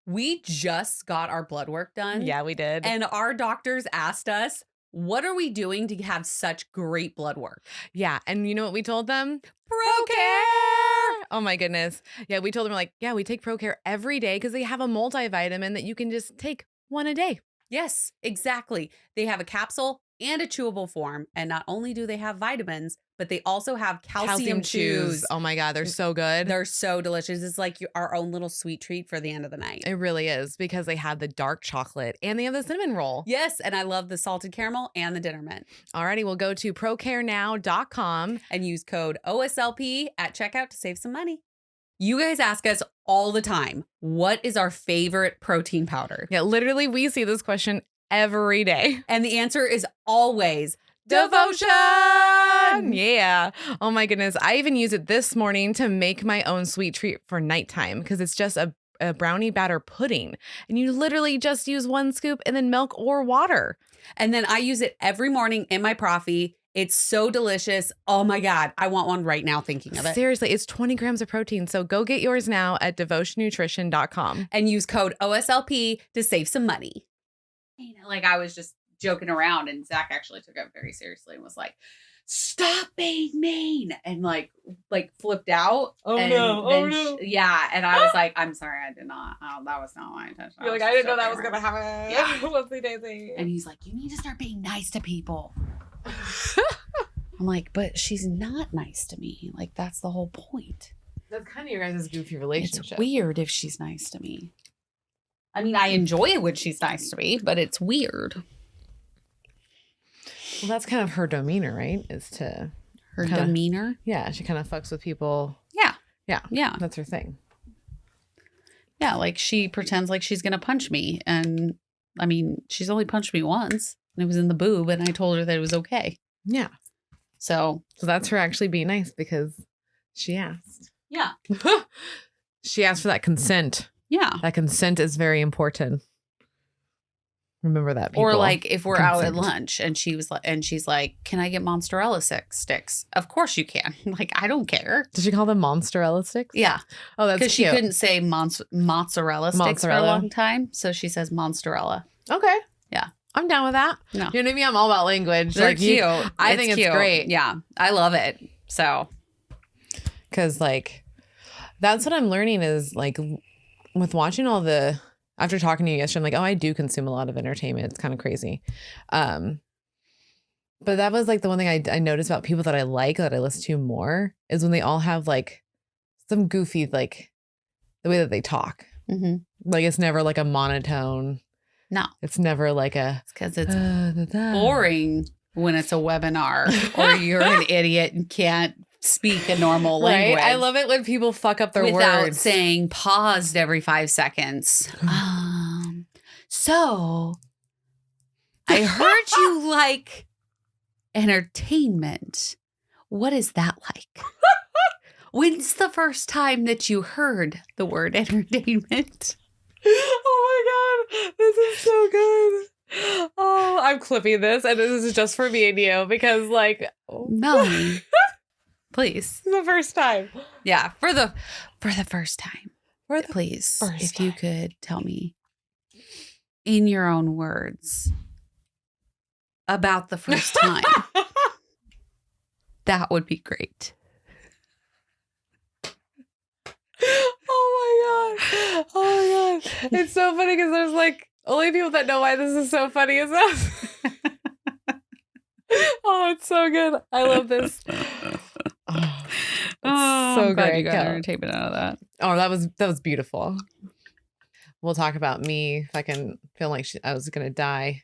We just got our blood work done. Yeah, we did. And our doctors asked us, what are we doing to have such great blood work? Yeah. And you know what we told them? ProCare! Oh my goodness. Yeah, we told them like, yeah, we take ProCare every day because they have a multivitamin that you can just take one a day. Yes, exactly. They have a capsule and a chewable form. And not only do they have vitamins, but they also have calcium chews. Oh my God, they're so good. They're so delicious. It's like our own little sweet treat for the end of the night. It really is because they have the dark chocolate and they have the cinnamon roll. Yes, and I love the salted caramel and the dinner mint. Alrighty, we'll go to procarenow.com and use code OSLP at checkout to save some money. You guys ask us all the time, what is our favorite protein powder? Yeah, literally, we see this question every day. And the answer is always Devotion! Yeah. Oh my goodness. I even use it this morning to make my own sweet treat for nighttime because it's just a brownie batter pudding. And you literally just use 1 scoop and then milk or water. And then I use it every morning in my coffee. It's so delicious. Oh my God. I want one right now thinking of it. Seriously, it's 20 grams of protein. So go get yours now at devotionnutrition.com. And use code OSLP to save some money. You know, like I was just joking around and Zach actually took it very seriously and was like, stop being mean. And like flipped out. Oh and no. then Oh no. yeah. And I was like, I'm sorry. I did not. That was not my intention. You're like, I didn't know that was going to happen. Yeah. Whoopsie daisy. And he's like, you need to start being nice to people. I'm like, but she's not nice to me. Like, that's the whole point. That's kind of your guys' goofy relationship. It's weird if she's nice to me. I mean, I enjoy it when she's nice to me, but it's weird. Well, that's kind of her demeanor, right? Is to Her demeanor? Yeah, she kind of fucks with people. Yeah. Yeah. Yeah. That's her thing. Yeah, like she pretends like she's going to punch me. And I mean, she's only punched me once. And it was in the boob. And I told her that it was okay. Yeah. So that's her actually being nice because she asked. Yeah. She asked for that consent. Yeah. That consent is very important. Remember that, people. Or like if we're out at lunch and she's like, can I get mozzarella sticks? Of course you can. Like, I don't care. Did she call them mozzarella sticks? Yeah. Oh, that's cute. Because she couldn't say mozzarella sticks for a long time. So she says mozzarella. Okay. Yeah. I'm down with that. No. You know what I mean? I'm all about language. They're like cute. I think it's cute. great. Yeah. I love it. So. Because like, that's what I'm learning is like with watching all the, after talking to you yesterday, I'm like, oh, I do consume a lot of entertainment. It's kind of crazy. But that was like the one thing I noticed about people that I like, that I listen to more, is when they all have like some goofy, like the way that they talk. Mm-hmm. Like it's never like a monotone. No. It's never like a. It's because it's boring when it's a webinar or you're an idiot and can't speak a normal language. Right? I love it when people fuck up their without words. saying paused every 5 seconds. So I heard you like entertainment. What is that like? When's the first time that you heard the word entertainment? Oh my God. This is so good. Oh, I'm clipping this and this is just for me and you because like Melanie. Please. The first time. Yeah, for the first time. Please, if you could tell me in your own words about the first time. That would be great. Oh my God. Oh my God. It's so funny because there's like only people that know why this is so funny is us. Oh, it's so good. I love this. Oh, so great. You got entertainment out of that. Oh, that was beautiful. We'll talk about me fucking feeling like I was gonna die.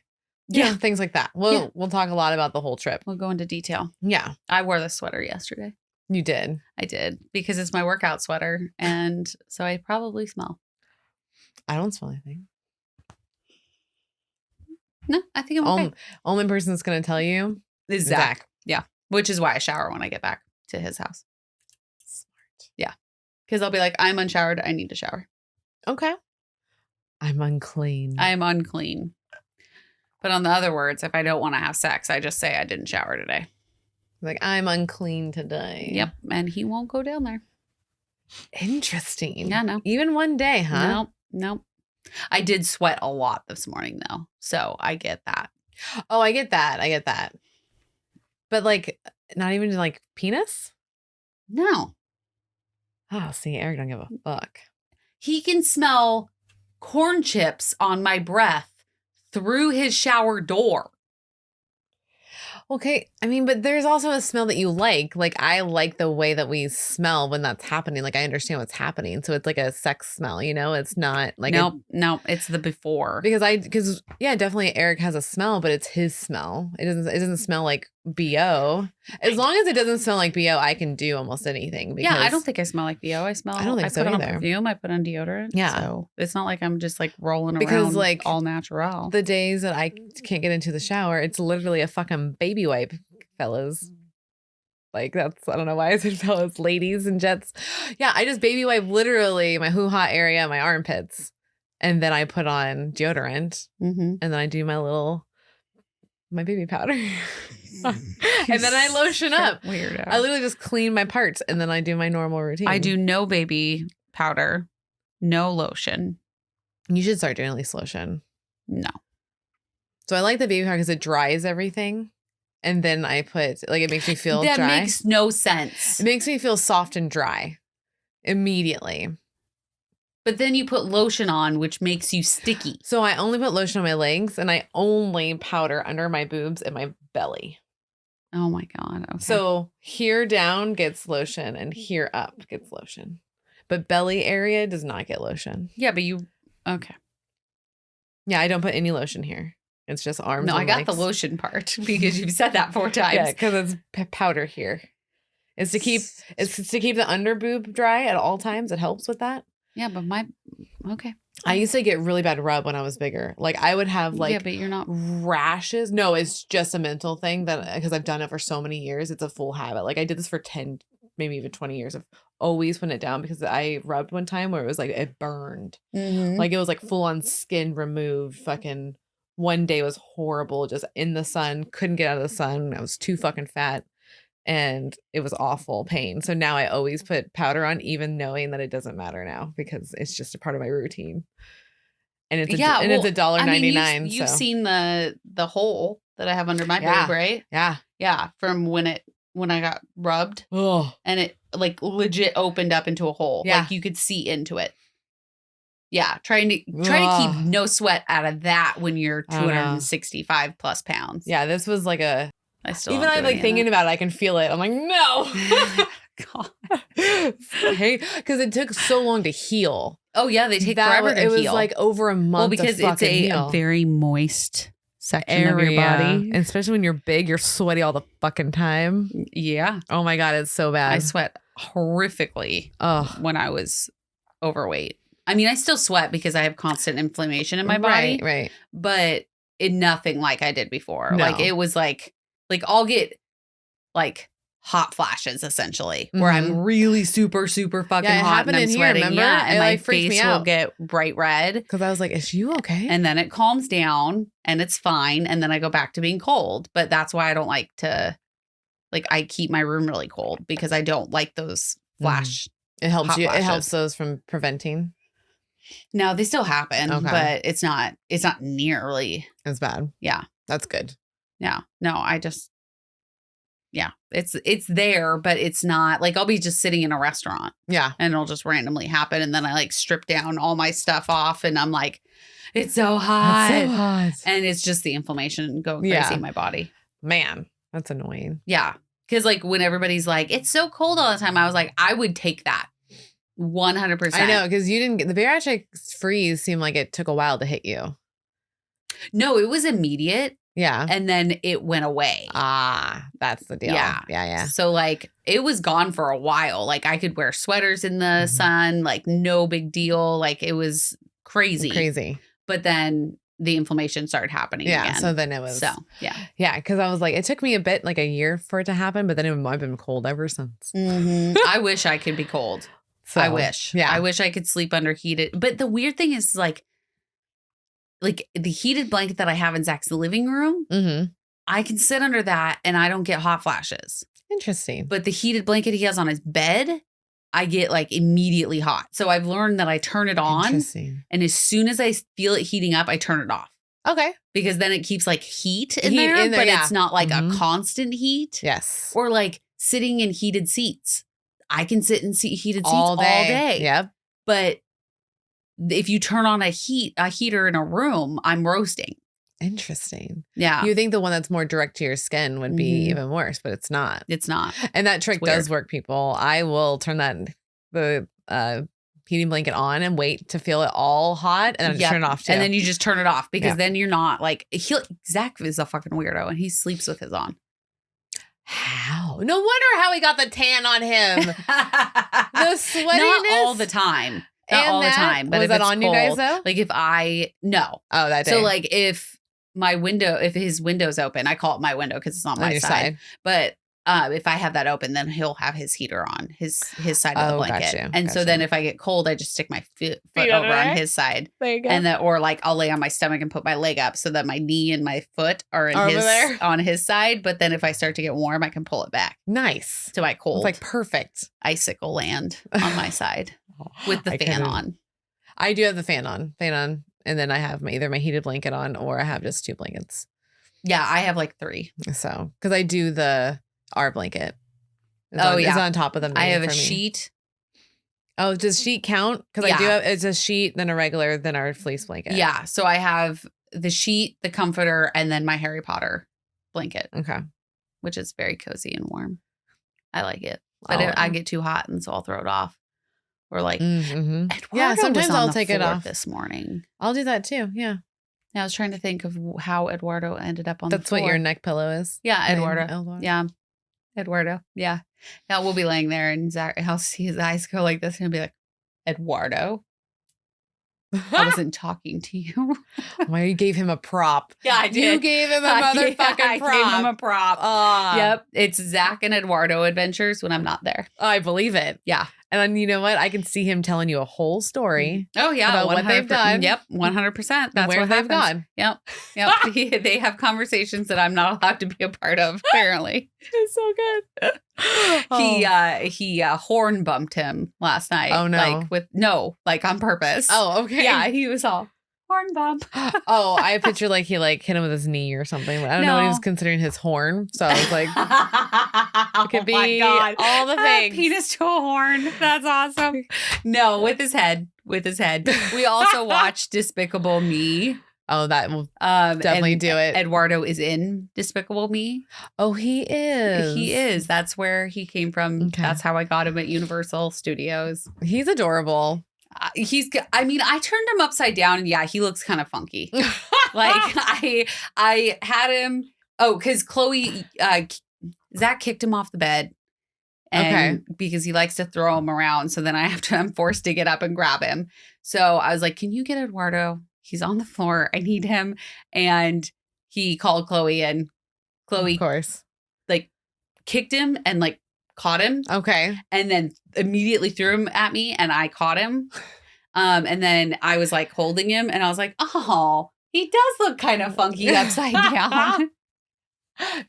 Yeah, things like that. We'll talk a lot about the whole trip. We'll go into detail. Yeah, I wore the sweater yesterday. You did. I did because it's my workout sweater, and so I probably smell. I don't smell anything. No, I think I'm okay. Only person that's gonna tell you is Zach. Yeah, which is why I shower when I get back to his house. Smart. Yeah, because I'll be like, I'm unshowered. I need to shower. Okay. I'm unclean. I am unclean. But on the other words, if I don't want to have sex, I just say I didn't shower today. Like, I'm unclean today. Yep. And he won't go down there. Interesting. Yeah, no. Even one day, huh? Nope. I did sweat a lot this morning though. So I get that. Oh, I get that. But like, not even like penis? No. Oh, see, Eric don't give a fuck. He can smell corn chips on my breath through his shower door. Okay, I mean, but there's also a smell that you like. Like, I like the way that we smell when that's happening. Like, I understand what's happening. So it's like a sex smell, you know? It's not like no, it's the before. Because yeah, definitely Eric has a smell, but it's his smell. It doesn't smell like BO. As long as it doesn't smell like BO, I can do almost anything. Yeah, I don't think I smell like BO. I don't think so put on either. perfume, I put on deodorant. Yeah. So it's not like I'm just like rolling because around like all natural. The days that I can't get into the shower, it's literally a fucking baby wipe, fellas. Like I don't know why I said fellas, ladies and jets. Yeah, I just baby wipe literally my hoo-ha area, my armpits. And then I put on deodorant. Mm-hmm. And then I do my baby powder. And then I lotion up. Weirdo. I literally just clean my parts and then I do my normal routine. I do no baby powder, no lotion. You should start doing at least lotion. No. So I like the baby powder because it dries everything. And then I put, like, it makes me feel that dry. That makes no sense. It makes me feel soft and dry immediately. But then you put lotion on, which makes you sticky. So I only put lotion on my legs and I only powder under my boobs and my belly. Oh my God. Okay. So here down gets lotion and here up gets lotion. But belly area does not get lotion. Yeah, but okay. Yeah, I don't put any lotion here. It's just arms. No, and I got legs. the lotion part because you've said that 4 times. Yeah, because it's powder here. It's to keep the under boob dry at all times. It helps with that. Yeah, but okay. I used to get really bad rub when I was bigger. Like I would have like but you're not rashes. No, it's just a mental thing that because I've done it for so many years. It's a full habit. Like I did this for 10, maybe even 20 years. I've always put it down because I rubbed one time where it was like it burned. Mm-hmm. Like it was like full on skin removed. Fucking one day was horrible. Just in the sun. Couldn't get out of the sun. I was too fucking fat. And it was awful pain. So now I always put powder on, even knowing that it doesn't matter now because it's just a part of my routine. And it's it's $1.99. You've seen the hole that I have under my boob, right? Yeah. Yeah. From when I got rubbed and it like legit opened up into a hole. Yeah. Like you could see into it. Yeah. Trying to keep no sweat out of that when you're 265 plus pounds. Yeah. This was like I still even I like thinking about it, I can feel it. I'm like, no. God. Hey, because it took so long to heal. Oh yeah, they take forever to heal. It was like over a month. Well, because it's a very moist section of your body, and especially when you're big, you're sweaty all the fucking time. Yeah. Oh my God, it's so bad. I sweat horrifically. When I was overweight. I mean, I still sweat because I have constant inflammation in my body. Right. But nothing like I did before. No. Like it was like I'll get like hot flashes essentially where I'm really super, super fucking hot and I'm sweating. Remember? Yeah, and my face will out. get bright red. Because I was like, is you okay? And then it calms down and it's fine. And then I go back to being cold. But that's why I don't like to, like, I keep my room really cold because I don't like those flash. It helps you. Flashes. It helps those from preventing. No, they still happen, but it's not nearly as bad. Yeah. That's good. Yeah. No, it's there, but it's not like I'll be just sitting in a restaurant. Yeah. And it'll just randomly happen. And then I like strip down all my stuff off and I'm like, it's so hot. It's so hot. And it's just the inflammation going crazy in my body. Man, that's annoying. Yeah. Because like when everybody's like, it's so cold all the time, I was like, I would take that 100%. I know, because you didn't get the bariatric freeze seemed like it took a while to hit you. No, it was immediate. Yeah. And then it went away. That's the deal. Yeah. So like it was gone for a while. Like I could wear sweaters in the sun, like no big deal. Like it was crazy. But then the inflammation started happening again. So then it was. Yeah. Yeah. Because I was like, it took me a bit, like a year for it to happen, but then I've been cold ever since. I wish I could be cold. So, I wish. Yeah. I wish I could sleep under heated. But the weird thing is like the heated blanket that I have in Zach's living room, I can sit under that and I don't get hot flashes. Interesting. But the heated blanket he has on his bed, I get like immediately hot. So I've learned that I turn it on. Interesting. And as soon as I feel it heating up, I turn it off. Okay. Because then it keeps like heat in there, but it's not like a constant heat. Yes. Or like sitting in heated seats. I can sit in heated seats all day. Yep. But if you turn on a heater in a room, I'm roasting. Interesting. Yeah. You think the one that's more direct to your skin would be even worse, but it's not. It's not. And that trick does work, people. I will turn the heating blanket on and wait to feel it all hot and then just turn it off too. And then you just turn it off because then you're not like Zach is a fucking weirdo and he sleeps with his on. How? No wonder how he got the tan on him. The sweatiness. Not all the time. Not all the time. But was if that it's on cold, you guys though? Like no. Oh, that day. So like if his window's open, I call it my window because it's on my side. But if I have that open, then he'll have his heater on his side of the blanket. And so then if I get cold, I just stick my foot over on his side. There you go. And or like I'll lay on my stomach and put my leg up so that my knee and my foot are on his side. But then if I start to get warm, I can pull it back. Nice. To my cold. It's like perfect. Icicle land on my side with the fan on. I do have the fan on. And then I have either my heated blanket on or I have just 2 blankets. Yeah, I have like 3. So, because I do our blanket. It's on top of them. I have a sheet. Oh, does sheet count? Because I do have, it's a sheet, then a regular, then our fleece blanket. Yeah. So I have the sheet, the comforter, and then my Harry Potter blanket. Okay. Which is very cozy and warm. I like it. But I get too hot and so I'll throw it off. Or like, sometimes I'll take it off this morning. I'll do that too. Yeah. I was trying to think of how Eduardo ended up on the floor. That's what your neck pillow is? Yeah, Eduardo. Yeah. Eduardo. Yeah. Yeah, we'll be laying there and I'll see his eyes go like this and he'll be like, Eduardo? I wasn't talking to you. Well, you gave him a prop. Yeah, I did. You gave him a motherfucking prop. I gave him a prop. Yep. It's Zach and Eduardo adventures when I'm not there. I believe it. Yeah. And then you know what? I can see him telling you a whole story. Oh, yeah. About what they've done. Yep. 100%. That's where they've gone. Yep. Yep. They have conversations that I'm not allowed to be a part of, apparently. It's so good. He horn bumped him last night. Oh, no. Like on purpose. Oh, okay. Yeah. He was all horn bump. Oh, I picture like he hit him with his knee or something. I don't know what he was considering his horn. So I was like, it could be all the things. Penis to a horn. That's awesome. No, with his head. We also watched Despicable Me. Oh, that will definitely do it. Eduardo is in Despicable Me. Oh, he is. He is. That's where he came from. Okay. That's how I got him at Universal Studios. He's adorable. I turned him upside down and he looks kind of funky. Like I had him. Oh, because Zach kicked him off the bed. And because he likes to throw him around. So then I'm forced to get up and grab him. So I was like, can you get Eduardo? He's on the floor. I need him. And he called Chloe and Chloe, of course, like kicked him and like caught him. Okay. And then immediately threw him at me and I caught him. And then I was like holding him and I was like, oh, he does look kind of funky upside down.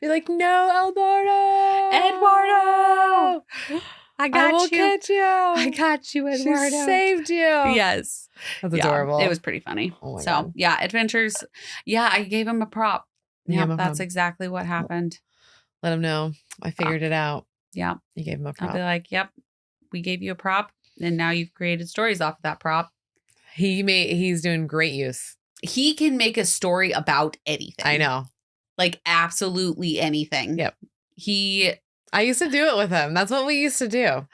Be like, no, Eduardo. I will catch you. I got you, Eduardo. She saved you. Yes. That's adorable. It was pretty funny. Oh my God. Adventures. Yeah, I gave him a prop. Yeah, that's exactly what happened. Let him know. I figured it out. Yeah. You gave him a prop. I'll be like, yep, we gave you a prop. And now you've created stories off of that prop. He's doing great use. He can make a story about anything. I know. Like absolutely anything. Yep. I used to do it with him. That's what we used to do.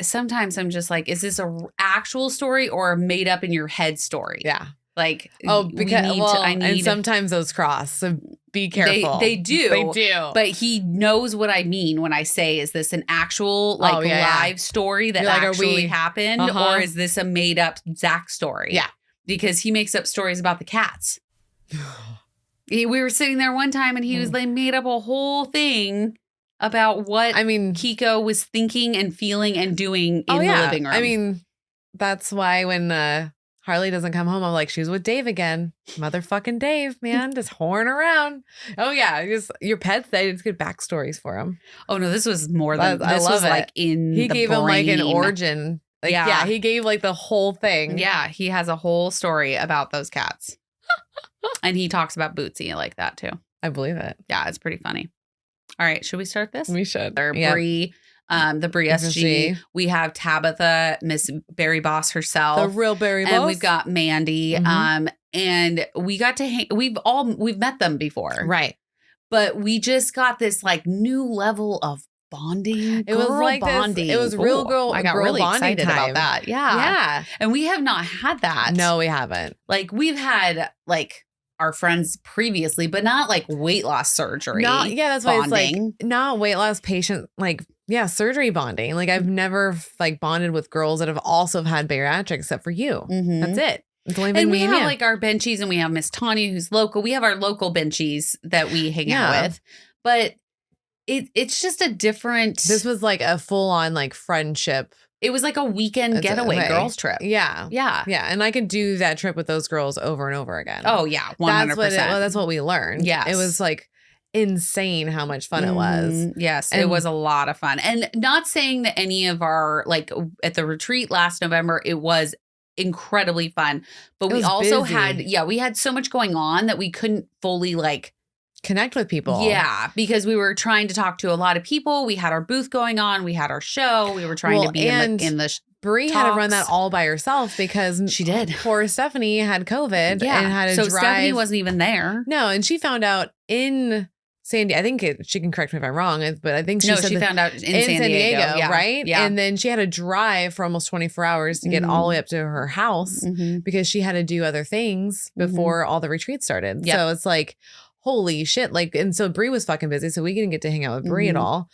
Sometimes I'm just like, is this a actual story or a made up in your head story? Yeah. Like, and sometimes those cross. So be careful. They do. They do. But he knows what I mean when I say, is this an actual live story that actually happened? Or is this a made up Zach story? Yeah. Because he makes up stories about the cats. We were sitting there one time and he was like made up a whole thing about what Kiko was thinking and feeling and doing in the living room. I mean, that's why when Harley doesn't come home. I'm like, she's with Dave again. Motherfucking Dave, man, just whoring around. Oh yeah, just your pets. They just get backstories for him. Oh no, this was more than I this love was it. like in He the gave him like an brain. origin. Like, yeah, he gave like the whole thing. Yeah, he has a whole story about those cats. And he talks about Bootsy like that too. I believe it. Yeah, it's pretty funny. All right, should we start this? We should. Brie, the Brie SG. We have Tabitha, Miss Barry Boss herself. The real Barry Boss. And we've got Mandy. Mhm. And we got to hang. We've met them before. Right. But we just got this like new level of bonding. It was like bonding. It was real girl. I got girl really bonding excited time. about that. Yeah. Yeah. And we have not had that. No, we haven't. Like we've had like our friends previously, but not like weight loss surgery. That's why it's like not weight loss patient, like, yeah, surgery bonding. Like I've never like bonded with girls that have also had bariatric except for you. Mhm. That's it. It's only been And me we and have you. like our benchies, and we have Miss Tanya who's local. We have our local benchies that we hang out with. But it's just a different. This was like a full on like friendship. It was like a weekend getaway girls trip. Yeah. Yeah. Yeah. And I could do that trip with those girls over and over again. Oh yeah. 100%. That's what we learned. Yes. It was like insane how much fun it was. Yes. And it was a lot of fun. And not saying that any of our, like at the retreat last November, it was incredibly fun. But we also busy. we had so much going on that we couldn't fully like connect with people. Yeah, because we were trying to talk to a lot of people. We had our booth going on. We had our show. We were trying to be in the Brie had to run that all by herself because she did. Poor Stephanie had COVID and had to drive. So Stephanie wasn't even there. No, and she found out in San Diego. I think she can correct me if I'm wrong, but I think she found out in San Diego, right? Yeah. And then she had to drive for almost 24 hours to get all the way up to her house because she had to do other things before all the retreats started. Yep. So it's like, holy shit. Like, and so Brie was fucking busy, so we didn't get to hang out with Brie at all.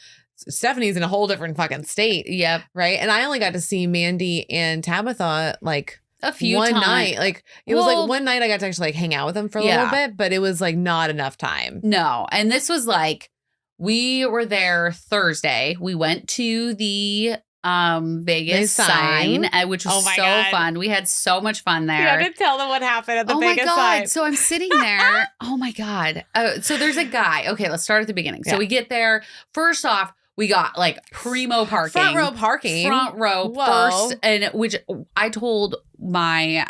Stephanie's in a whole different fucking state. Yep. Right. And I only got to see Mandy and Tabitha like a few one times. night. Like it was like one night I got to actually like hang out with them for a little bit, but it was like not enough time. No. And this was like, we were there Thursday. We went to the Vegas sign, which was so fun. We had so much fun there. You have to tell them what happened at the Vegas sign. Oh my God. So I'm sitting there. Oh my God. So there's a guy. Okay, let's start at the beginning. So we get there. First off, we got like primo parking. Front row parking. Front row first. And which I told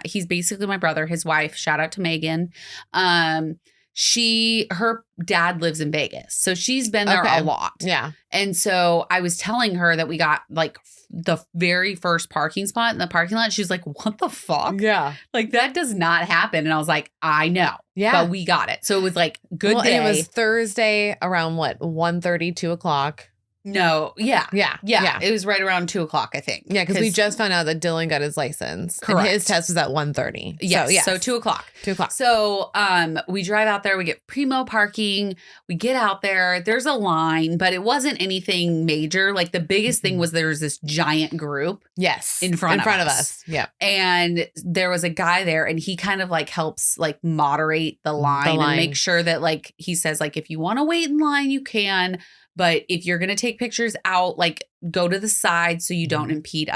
he's basically my brother, his wife, shout out to Megan. Her dad lives in Vegas. So she's been there a lot. Yeah. And so I was telling her that we got like the very first parking spot in the parking lot. She's like, what the fuck? Yeah. Like that does not happen. And I was like, I know. Yeah. But we got it. So it was like good day. And it was Thursday around 1:30, 2 o'clock. No. Yeah. Yeah. It was right around 2 o'clock, I think. Yeah. Because we just found out that Dylan got his license. Correct. And his test was at 1:30. Yes. So 2 o'clock. 2 o'clock. So we drive out there. We get primo parking. We get out there. There's a line, but it wasn't anything major. Like the biggest thing was there was this giant group. Yes. In front of us. Yeah. And there was a guy there and he kind of like helps like moderate the line and make sure that like he says like if you want to wait in line, you can. But if you're going to take pictures out, like go to the side so you don't impede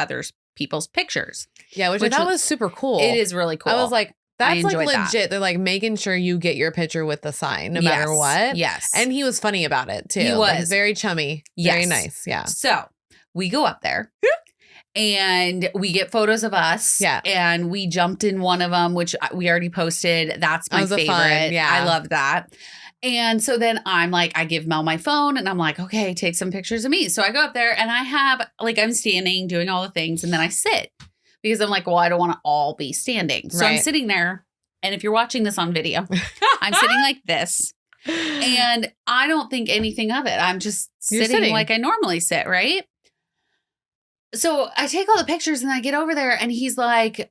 people's pictures. Yeah, which I thought was super cool. It is really cool. I was like, that's like legit. That. They're like making sure you get your picture with the sign no matter what. Yes. And he was funny about it too. He was. Like, very chummy. Yes. Very nice. Yeah. So we go up there. And we get photos of us. Yeah. And we jumped in one of them, which we already posted. That's my favorite. I love that. And so then I'm like, I give Mel my phone and I'm like, okay, take some pictures of me. So I go up there and I have like, I'm standing doing all the things. And then I sit because I'm like, well, I don't want to all be standing. So I'm sitting there. And if you're watching this on video, I'm sitting like this. And I don't think anything of it. I'm just sitting like I normally sit, right? So I take all the pictures and I get over there and he's like,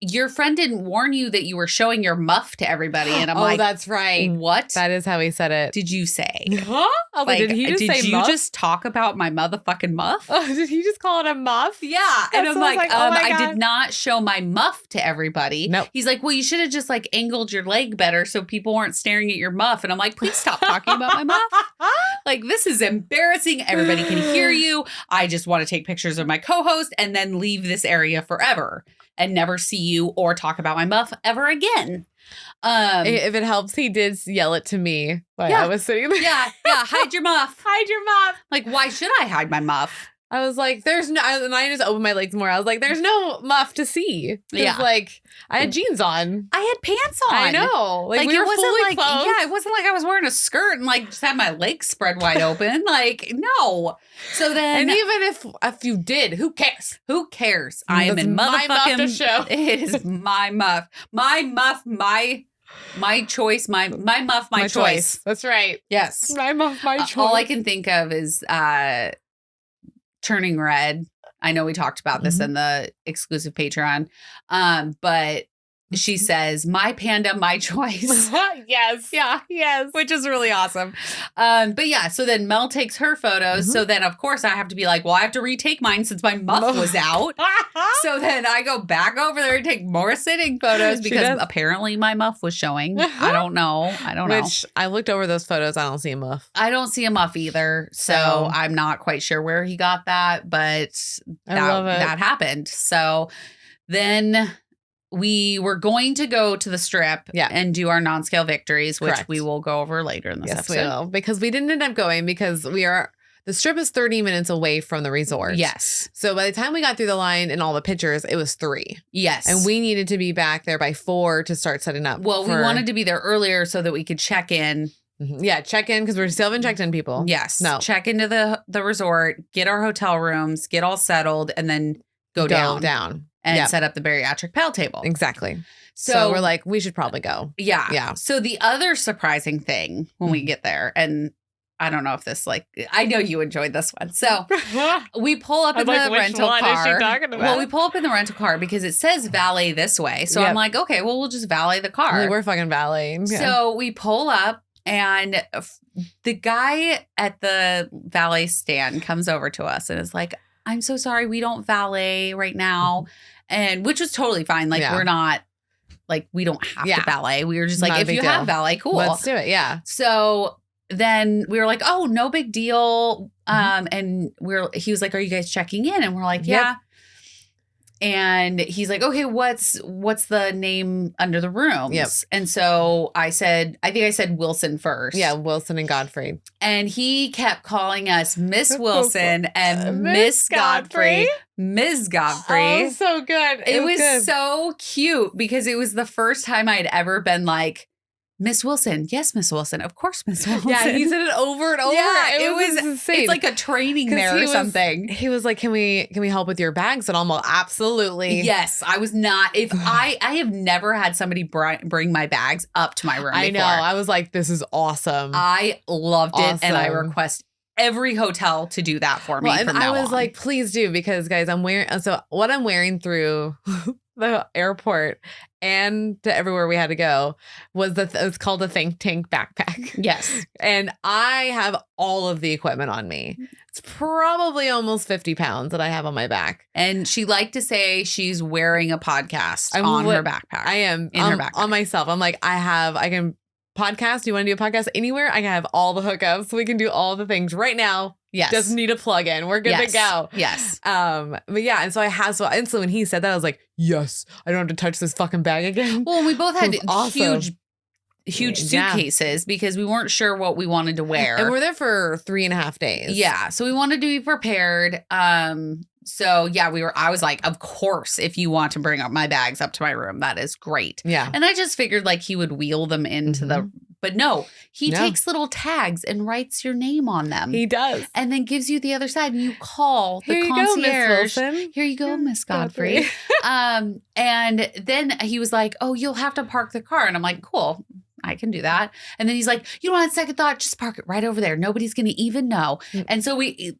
your friend didn't warn you that you were showing your muff to everybody. And I'm like, that's right. What? That is how he said it. Did you say? Huh? Like, did he just say muff? Did you just talk about my motherfucking muff? Oh, did he just call it a muff? Yeah. And I'm like, oh my I God. did not show my muff to everybody. Nope. He's like, well, you should have just like angled your leg better so people weren't staring at your muff. And I'm like, please stop talking about my muff. Like, this is embarrassing. Everybody can hear you. I just want to take pictures of my co-host and then leave this area forever. and never see you or talk about my muff ever again. If it helps, he did yell it to me while I was sitting there. Yeah, hide your muff. Hide your muff. Like, why should I hide my muff? I was like, there's no, and I just opened my legs more. I was like, there's no muff to see. Yeah. Like, I had jeans on. I had pants on. I know. Like we were fully clothed. Yeah, it wasn't like I was wearing a skirt and like just had my legs spread wide open. Like, no. So then. And even if you did, who cares? Who cares? I am in motherfucking. My muff to show. It is my muff. My muff, my choice, my muff, my choice. That's right. Yes. My muff, my choice. All I can think of is Turning Red. I know we talked about this in the exclusive Patreon. But she says, my panda, my choice. Yes. Yeah. Yes. Which is really awesome. But yeah, so then Mel takes her photos. So then, of course, I have to be like, well, I have to retake mine since my muff was out. So then I go back over there and take more sitting photos because apparently my muff was showing. I don't know. Which I looked over those photos. I don't see a muff. I don't see a muff either. So I'm not quite sure where he got that, but that happened. So then we were going to go to the strip and do our non-scale victories, which we will go over later in this episode. Yes, we will. Because we didn't end up going because the strip is 30 minutes away from the resort. Yes. So by the time we got through the line and all the pictures, it was 3. Yes. And we needed to be back there by 4 to start setting up. Well, we wanted to be there earlier so that we could check in. Yeah, check in because we still haven't checked in, people. Yes. No. Check into the resort, get our hotel rooms, get all settled, and then go down. And set up the bariatric paddle table. Exactly. So we're like, we should probably go. Yeah. Yeah. So the other surprising thing when we get there, and I don't know if this, I know you enjoyed this one. So we pull up in the rental car. Is she talking about? Well, we pull up in the rental car because it says valet this way. So I'm like, okay, well, we'll just valet the car. Like, we're fucking valeting. Yeah. So we pull up and the guy at the valet stand comes over to us and is like, I'm so sorry, we don't valet right now. And which was totally fine. Like, we're not, we don't have to valet. We were just like, if you have valet, cool. Let's do it. Yeah. So then we were like, oh, no big deal. And he was like, are you guys checking in? And we're like, yeah. And he's like, okay, what's the name under the rooms? Yep. And so I think I said Wilson first. Yeah, Wilson and Godfrey. And he kept calling us Miss Wilson and Miss Godfrey. Ms. Godfrey. Oh, so good. It was good. So cute because it was the first time I'd ever been like, Miss Wilson. Yes, Miss Wilson. Of course, Miss Wilson. Yeah, he said it over and over. Yeah, it was insane. It's like a training there or something. He was like, can we help with your bags? And I'm all, absolutely. Yes, I was not. If I have never had somebody bring my bags up to my room I before. know. I was like, this is awesome. I loved it. And I request every hotel to do that for me. And I was like, please do, because guys, what I'm wearing through the airport and to everywhere we had to go was it's called a Think Tank backpack. Yes. And I have all of the equipment on me. It's probably almost 50 pounds that I have on my back. And she liked to say she's wearing a podcast on her backpack. I am in her backpack. On myself. I'm like, I can podcast. You want to do a podcast anywhere? I can have all the hookups. We can do all the things right now. Yes. Just need a plug in. We're good to go. Yes. But yeah, and so and so when he said that, I was like, yes, I don't have to touch this fucking bag again. Well, we both had huge suitcases because we weren't sure what we wanted to wear. And we're there for 3.5 days. Yeah. So we wanted to be prepared. So yeah, I was like, of course, if you want to bring up my bags up to my room, that is great. Yeah. And I just figured like he would wheel them into but no, he takes little tags and writes your name on them. He does. And then gives you the other side and you call the concierge. Here you go, Miss Godfrey. And then he was like, oh, you'll have to park the car. And I'm like, cool. I can do that. And then he's like, you don't have a second thought, just park it right over there. Nobody's going to even know. And so we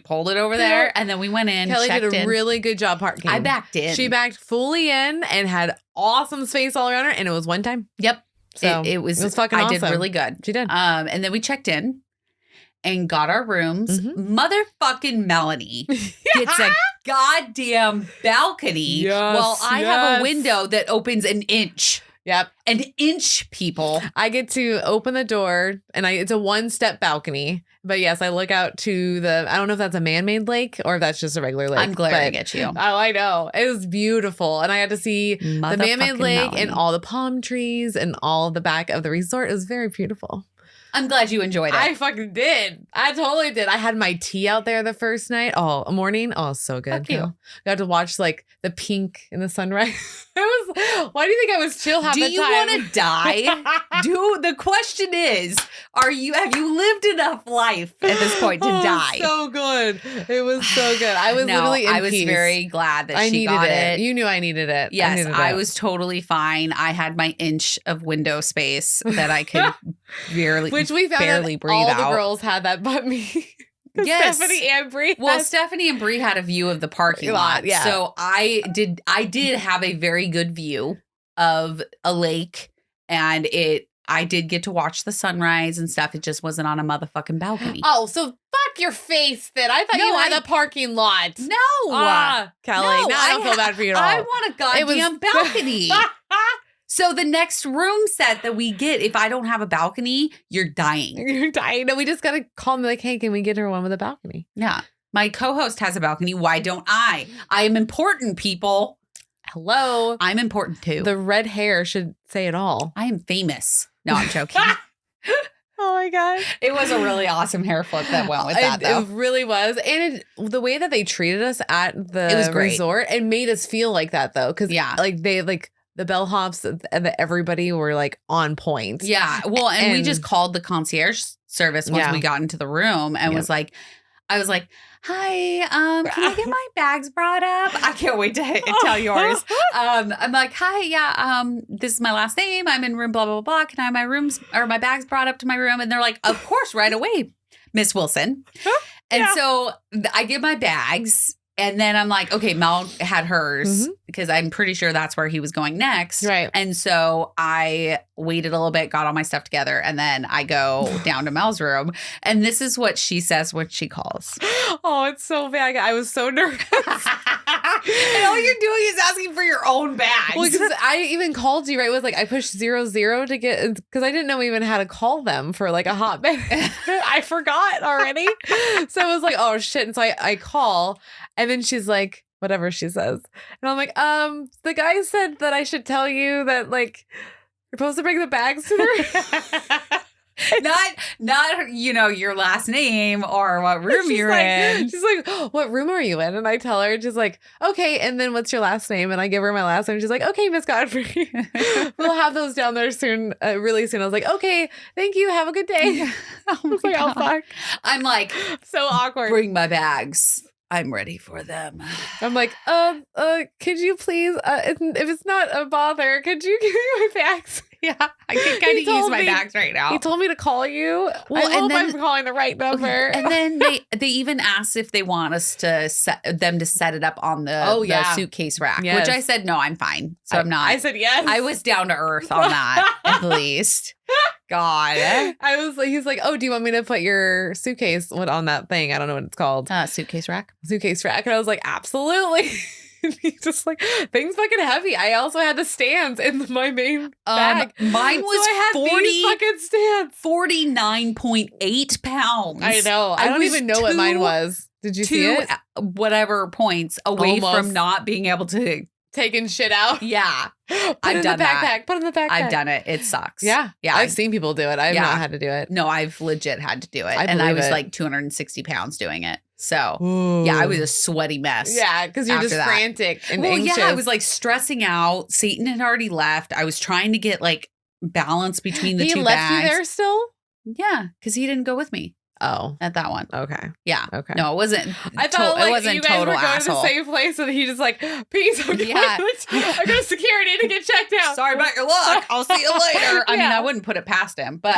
pulled it over there and then we went in. Kellie did a really good job parking. I backed in. She backed fully in and had awesome space all around her. And it was one time. Yep. So it was fucking awesome. I did really good. She did. And then we checked in and got our rooms. Motherfucking Melanie gets a goddamn balcony while I have a window that opens an inch. Yep. An inch, people. I get to open the door and it's a 1-step balcony But yes, I look out to I don't know if that's a man-made lake or if that's just a regular lake. I'm glaring at you. Oh, I know. It was beautiful. And I got to see the man-made lake and all the palm trees and all the back of the resort. It was very beautiful. I'm glad you enjoyed it. I fucking did. I totally did. I had my tea out there the first night. Oh, morning. Oh, so good. Fuck you. Got to watch like the pink in the sunrise. Why do you think I was chill half the time? Do you want to die? The question is, have you lived enough life at this point to die? So good. It was so good. I was literally in I was peace. Very glad that I she got it. You knew I needed it. Yes, I was totally fine. I had my inch of window space that I could which we found barely breathe all out. The girls had that but me. Yes. Stephanie and Bree. Well, Stephanie and Bree had a view of the parking lot. Yeah. So I did have a very good view of a lake, and I did get to watch the sunrise and stuff. It just wasn't on a motherfucking balcony. Oh, so fuck your face then. I thought you had a parking lot. No. Kelly. No, I don't feel bad for you at all. I want a goddamn balcony. So the next room set that we get, if I don't have a balcony, you're dying. You're dying. No, we just got to call them like, hey, can we get her one with a balcony? Yeah. My co-host has a balcony. Why don't I? I am important, people. Hello. I'm important too. The red hair should say it all. I am famous. No, I'm joking. Oh my God. It was a really awesome hair flip that went with that, though. It really was. And the way that they treated us at the resort, it made us feel like that, though. Because the bellhops and everybody were like on point. Yeah. Well, and we just called the concierge service once we got into the room and was like, I was like, hi, can I get my bags brought up? I can't wait to tell yours. I'm like, hi, this is my last name. I'm in room blah, blah, blah. Can I have my bags brought up to my room? And they're like, of course, right away, Miss Wilson. And so I get my bags. And then I'm like, okay, Mel had hers because I'm pretty sure that's where he was going next. Right. And so I waited a little bit, got all my stuff together, and then I go down to Mel's room. And this is what she says when she calls. Oh, it's so bad. I was so nervous. And all you're doing is asking for your own bags. Well, because I even called you, right? It was like I pushed 00 to get, because I didn't know even how to call them for like a hot minute. I forgot already. So I was like, oh shit. And so I call, and then she's like, whatever she says. And I'm like, the guy said that I should tell you that like you're supposed to bring the bags to the Not your last name or what room you're in. She's like, oh, what room are you in? And I tell her, she's like, okay, and then what's your last name? And I give her my last name. She's like, okay, Miss Godfrey. We'll have those down there soon, really soon. I was like, okay, thank you. Have a good day. I was like, oh, fuck. I'm like, so awkward. Bring my bags. I'm ready for them. I'm like, could you please, if it's not a bother, could you give me my bags? Yeah, I can kind of use my bags right now. He told me to call you. Well, I hope I'm calling the right number. Okay. And then they even asked if they want us to set it up on the suitcase rack, which I said, no, I'm fine. So I'm not. I said yes. I was down to earth on that, at least. God. He's like, oh, do you want me to put your suitcase on that thing? I don't know what it's called. Suitcase rack. Suitcase rack. And I was like, absolutely. He's just like, things fucking heavy. I also had the stands in my main bag. Mine was so 40 fucking stands. 49.8 pounds. I know. I don't even know what mine was. Did you see it? Whatever points away from not being able to taking shit out. Yeah. I've done that. Put in the backpack. I've done it. It sucks. Yeah. Yeah. I've seen people do it. I've not had to do it. No, I've legit had to do it. And I was like 260 pounds doing it. So, yeah, I was a sweaty mess. Yeah, because you're just frantic and anxious. Yeah, I was like stressing out. Satan had already left. I was trying to get like balance between the two bags. He left you there still? Yeah, because he didn't go with me. Oh, at that one. Okay. Yeah. Okay. No, it wasn't. I thought like, it wasn't you guys total were going asshole. to the same place, and he just like, peace. I'm going to security to get checked out. Sorry about your luck. I'll see you later. I mean, I wouldn't put it past him, but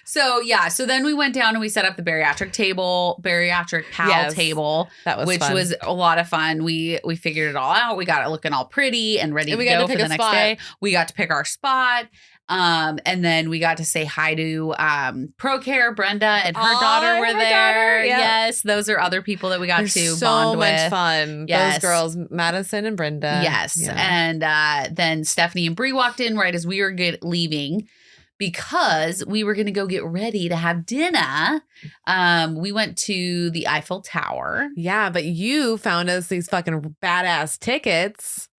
so then we went down and we set up the bariatric pal table. That was which fun. Was a lot of fun. We figured it all out. We got it looking all pretty and ready to go for the next day. We got to pick our spot. And then we got to say hi to ProCare, Brenda and her daughter were there. Yeah. Yes, those are other people that we got to so bond with. So much fun. Yes. Those girls, Madison and Brenda. Yes. Yeah. And then Stephanie and Bree walked in right as we were leaving. because we were going to go get ready to have dinner. We went to the Eiffel Tower. Yeah, but you found us these fucking badass tickets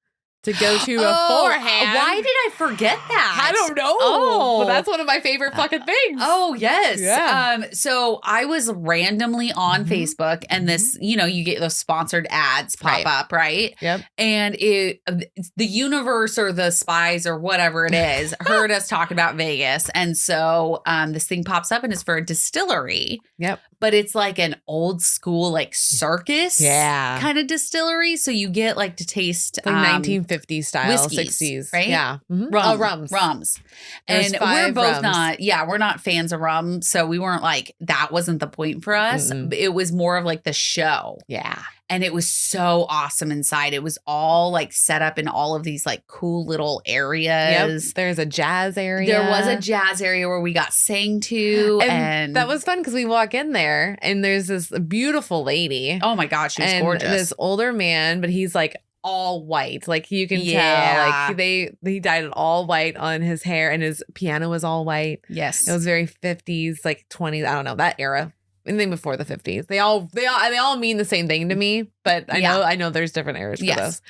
to go to beforehand. Why did I forget that? I don't know. Oh, but that's one of my favorite fucking things. Oh, yes. Yeah. So I was randomly on Facebook, and this, you get those sponsored ads pop up, right? Yep. And the universe or the spies or whatever it is heard us talk about Vegas. And so this thing pops up, and it's for a distillery. Yep. But it's like an old school, like circus kind of distillery. So you get like to taste like 1950s style, whiskeys, 60s. right? Yeah. Mm-hmm. Rums. There's And we're both rums. we're not fans of rum. So we weren't like, that wasn't the point for us. Mm-mm. It was more of like the show. Yeah. And it was so awesome inside. It was all like set up in all of these like cool little areas. Yep. There's a jazz area. There was a jazz area where we got sang to. And that was fun because we walk in there and there's this beautiful lady. Oh my God, she was gorgeous. This older man, but he's like all white. Like you can Yeah. tell. Like he dyed it all white on his hair, and his piano was all white. Yes. It was very 50s, like 20s. I don't know, that era. Anything before the 50s. They all mean the same thing to me, but I know there's different eras for those.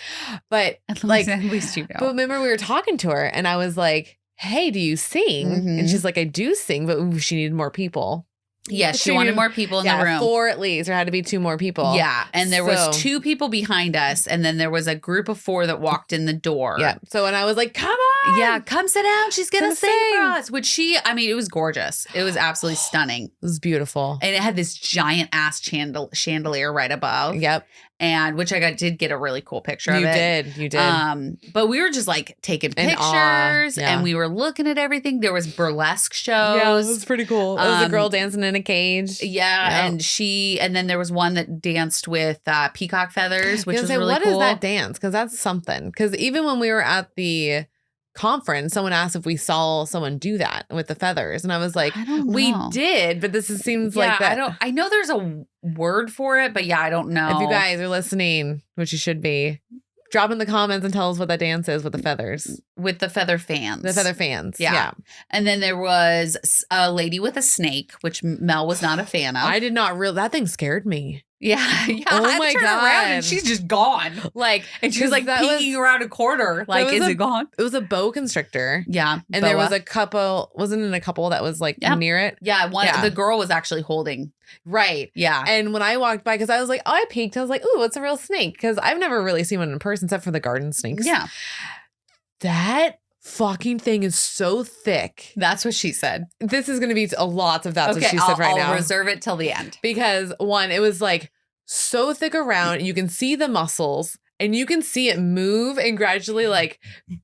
But like, at least you know. But remember we were talking to her and I was like, "Hey, do you sing?" Mhm. And she's like, "I do sing, but she needed more people." Yes, she wanted more people in the room. 4 at least. There had to be 2 more people. Yeah, and there was 2 people behind us, and then there was a group of 4 that walked in the door. Yeah. So when I was like, "Come on, yeah, come sit down. She's gonna Come sing for sing." us." Which it was gorgeous. It was absolutely stunning, it was beautiful." and it had this giant ass chandelier right above. Yep. And which I did get a really cool picture of it. You did. But we were just like taking In awe. pictures, Yeah. and we were looking at everything. There was burlesque shows. Yeah, it was pretty cool. It was a girl dancing in a cage. Yeah, and then there was one that danced with peacock feathers, which was really what cool. is that dance? Because that's something. Because even when we were at the conference, someone asked if we saw someone do that with the feathers, and I was like, I don't know. "We did," but this seems like that. I know there's a word for it, but I don't know. If you guys are listening, which you should be, drop in the comments and tell us what that dance is with the feathers. With the feather fans. The feather fans. Yeah. And then there was a lady with a snake, which Mel was not a fan of. I did not that thing scared me. Yeah. Oh I my turned God. around and she's just gone. Like, And she was like that peeking around a corner. Like, is it gone? It was a boa constrictor. Yeah. And there was a couple, wasn't it a couple that was like near it? Yeah. The girl was actually holding. Right. Yeah. And when I walked by, because I was like, I peeked. I was like, ooh, it's a real snake. Because I've never really seen one in person except for the garden snakes. Yeah. That fucking thing is so thick. That's what she said. This is going to be a lot of that's what she said right now. I'll reserve it till the end. Because one, it was like so thick around. You can see the muscles. And you can see it move and gradually like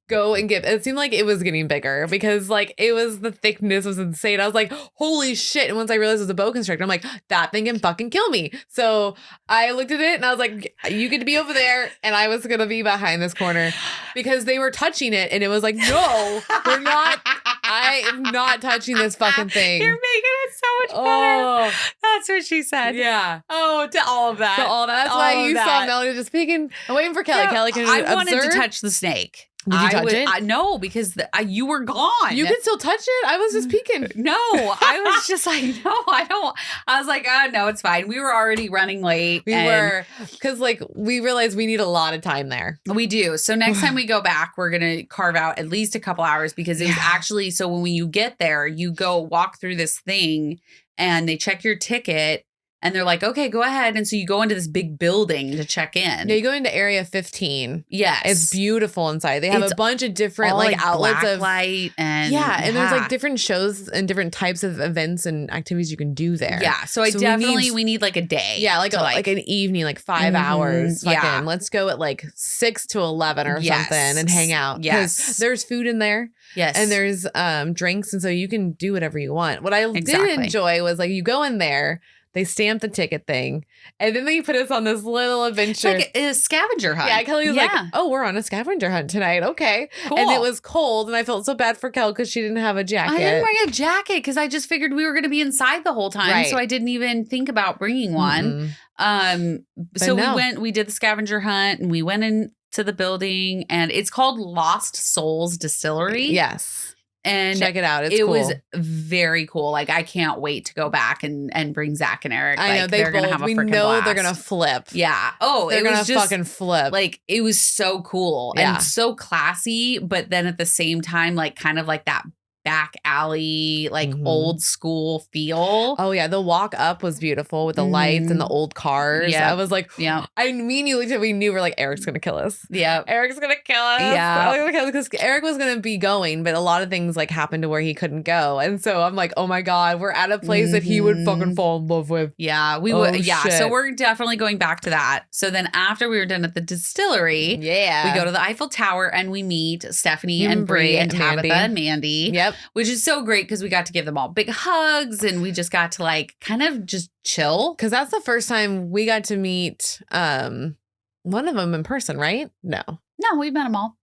go and get, it seemed like it was getting bigger because like it was, the thickness was insane. I was like, holy shit. And once I realized it was a boa constrictor, I'm like, that thing can fucking kill me. So I looked at it and I was like, you get to be over there. And I was going to be behind this corner because they were touching it. And it was like, no, we're not. I am not touching this fucking thing. You're making it so much better. That's what she said. Yeah. Oh, to all of that. So all that. That's why you saw Melanie just peeking. I'm waiting for Kellie. No, Kellie, can you I wanted observe? to touch the snake. Did you touch it? No, because you were gone. You can still touch it? I was just peeking. No, I was just like, no, I don't. I was like, no, it's fine. We were already running late. We were, because like we realized we need a lot of time there. We do. So next time we go back, we're going to carve out at least a couple hours because it was actually, so when you get there, you go walk through this thing and they check your ticket. And they're like, okay, go ahead. And so you go into this big building to check in. Yeah, you go into area 15. Yes. It's beautiful inside. They have a bunch of different like outlets black of light and and there's like different shows and different types of events and activities you can do there. Yeah. So we need like a day. Yeah, like an evening, like 5 hours. Yeah. Let's go at like 6 to 11 or something and hang out. Yes. There's food in there. Yes. And there's drinks, and so you can do whatever you want. What I did enjoy was like you go in there. They stamped the ticket thing, and then they put us on this little adventure. Like a scavenger hunt. Yeah, Kelly was like, oh, we're on a scavenger hunt tonight. Okay. Cool. And it was cold, and I felt so bad for Kel because she didn't have a jacket. I didn't bring a jacket because I just figured we were going to be inside the whole time, right. So I didn't even think about bringing one. We did the scavenger hunt, and we went into the building, and it's called Lost Souls Distillery. Yes. And check it out. It's it cool. was very cool. Like, I can't wait to go back and bring Zach and Eric. I know, like, they're gonna have a we freaking know blast. they're gonna flip. Yeah. Oh, They're it gonna was just fucking flip. like, it was so cool and so classy, but then at the same time, like, kind of like that back alley, like old school feel. Oh yeah, the walk up was beautiful with the lights and the old cars. Yeah, I was like, I mean, we knew we're like, Eric's gonna kill us. Yeah, Eric's gonna kill us. Yeah, because Eric was gonna be going, but a lot of things like happened to where he couldn't go, and so I'm like, oh my god, we're at a place that he would fucking fall in love with. Yeah, we would. Yeah, so we're definitely going back to that. So then after we were done at the distillery, we go to the Eiffel Tower and we meet Stephanie and Bree and Tabitha and Mandy. Yep. Which is so great because we got to give them all big hugs and we just got to like kind of just chill. Because that's the first time we got to meet one of them in person, right? No, we've met them all.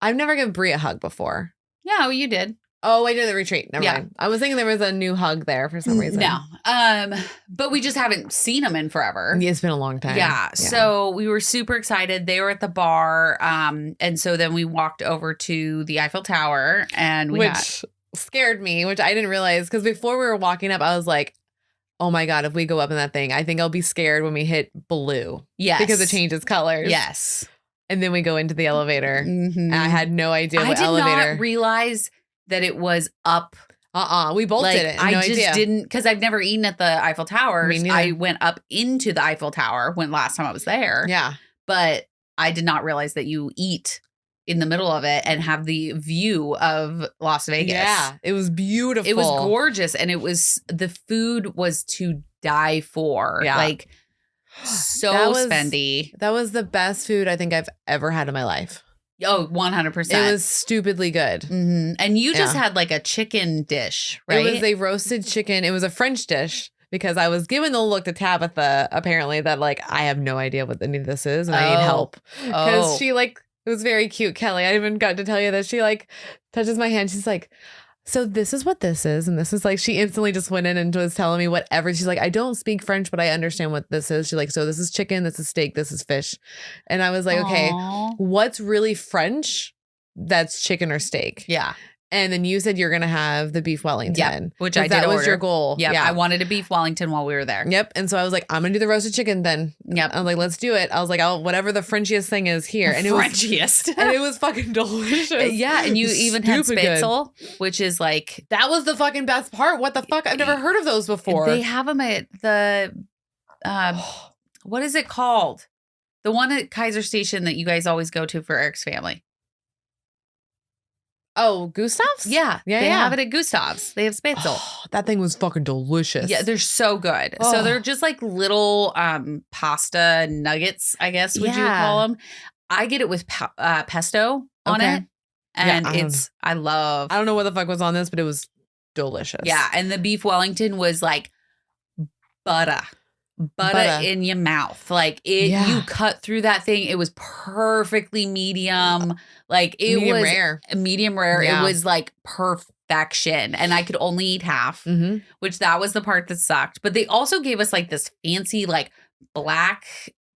I've never given Bree a hug before. Yeah, well, you did. Oh, I did the retreat. Never mind. I was thinking there was a new hug there for some reason. No. But we just haven't seen them in forever. It's been a long time. Yeah. So we were super excited. They were at the bar. And so then we walked over to the Eiffel Tower and which scared me, which I didn't realize. Because before we were walking up, I was like, oh my God, if we go up in that thing, I think I'll be scared when we hit blue. Yes. Because it changes colors. Yes. And then we go into the elevator. And I had no idea what elevator. I did not realize that it was up. We both didn't. I just didn't, because I've never eaten at the Eiffel Tower. I went up into the Eiffel Tower when last time I was there. Yeah. But I did not realize that you eat in the middle of it and have the view of Las Vegas. Yeah. It was beautiful. It was gorgeous. And the food was to die for. Yeah. Like, so spendy. That was the best food I think I've ever had in my life. Oh, 100%. It was stupidly good. Mm-hmm. And you just had like a chicken dish, right? It was a roasted chicken. It was a French dish because I was given the look to Tabitha, apparently, that like, I have no idea what any of this is and I need help. Because she like, it was very cute, Kelly. I even got to tell you that she like touches my hand. She's like, so this is what this is. And this is like, she instantly just went in and was telling me whatever. She's like, I don't speak French, but I understand what this is. She's like, so this is chicken, this is steak, this is fish. And I was like, okay, what's really French? That's chicken or steak. Yeah. And then you said you're going to have the beef Wellington. Which I did That order. was your goal. Yep, yeah. I wanted a beef Wellington while we were there. Yep. And so I was like, I'm going to do the roasted chicken then. Yep. I was like, let's do it. I was like, whatever the Frenchiest thing is here. And Frenchiest. And it was fucking delicious. Yeah. And you even had Spitzel, which is like. That was the fucking best part. What the fuck? I've never heard of those before. They have them at the, what is it called? The one at Kaiser Station that you guys always go to for Eric's family. Oh, Gustav's? Yeah. They have it at Gustav's. They have Spitzel. That thing was fucking delicious. Yeah, they're so good. So they're just like little pasta nuggets, I guess, would you call them? I get it with pesto on it. And I don't know what the fuck was on this, but it was delicious. Yeah. And the beef Wellington was like butter in your mouth. Like you cut through that thing. It was perfectly medium. Like it medium was rare. Medium rare. Yeah. It was like perfection. And I could only eat half, which that was the part that sucked. But they also gave us like this fancy, like black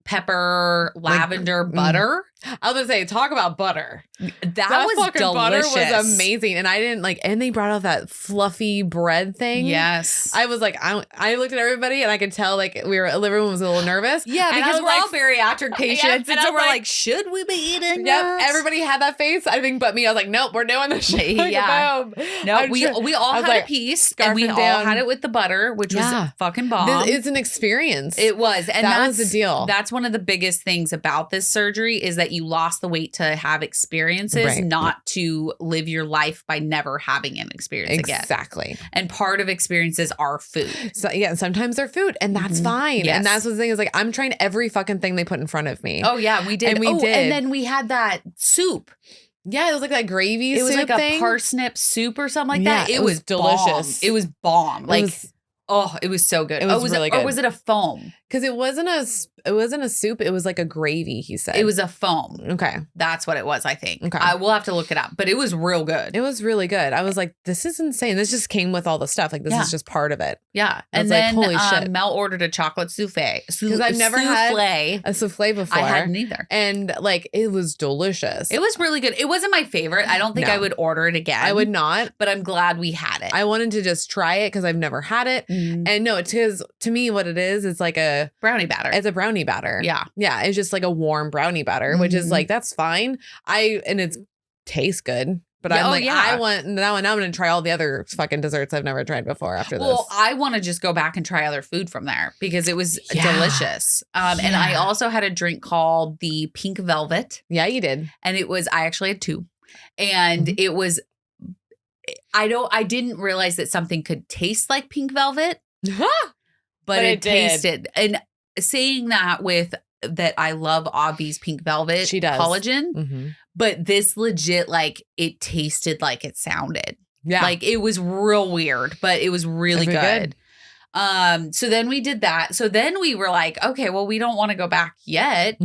pepper, lavender butter. I was gonna say, talk about butter. That was fucking delicious. Butter was amazing, and I didn't like. And they brought out that fluffy bread thing. Yes, I was like, I looked at everybody, and I could tell like everyone was a little nervous. Yeah, because we're all bariatric patients, and so we're like, should we be eating? Yep, everybody had that face. I think, but me, I was like, nope, we're doing this shit. Yeah, no, we all had a piece, and we all had it with the butter, which was fucking bomb. It's an experience. It was, and that was the deal. That's one of the biggest things about this surgery is that you lost the weight to have experiences, not to live your life by never having an experience again. Exactly. And part of experiences are food. So yeah, sometimes they're food, and that's fine. Yes. And that's what the thing is. Like, I'm trying every fucking thing they put in front of me. Oh yeah, we did. And we did. And then we had that soup. Yeah, it was like that gravy soup. It was like thing. A parsnip soup or something like that. It was delicious. Bomb. It was bomb. Like, it was so good. It was really good. Or was it a foam? Because it wasn't a soup. It was like a gravy, he said. It was a foam. Okay. That's what it was, I think. Okay. I will have to look it up, but it was real good. It was really good. I was like, this is insane. This just came with all the stuff. Like, this is just part of it. Yeah. I was And then like, holy shit. Mel ordered a chocolate souffle. Because I've never had a souffle before. I hadn't either. And like, it was delicious. It was really good. It wasn't my favorite. I don't think I would order it again. I would not. But I'm glad we had it. I wanted to just try it because I've never had it. And no, it's because to me, what it is, it's like a brownie batter. It's a brownie batter. Yeah. Yeah. It's just like a warm brownie batter, which is like, that's fine. And it tastes good. But I'm like, I want now, and I'm going to try all the other fucking desserts I've never tried before after this. Well, I want to just go back and try other food from there because it was delicious. And I also had a drink called the Pink Velvet. Yeah, you did. And I actually had 2. And it was, I didn't realize that something could taste like pink velvet, but it tasted. And saying that I love Avi's Pink Velvet collagen, but this legit, like, it tasted like it sounded. Yeah. Like, it was real weird, but it was really good. So then we did that. So then we were like, okay, well, we don't want to go back yet.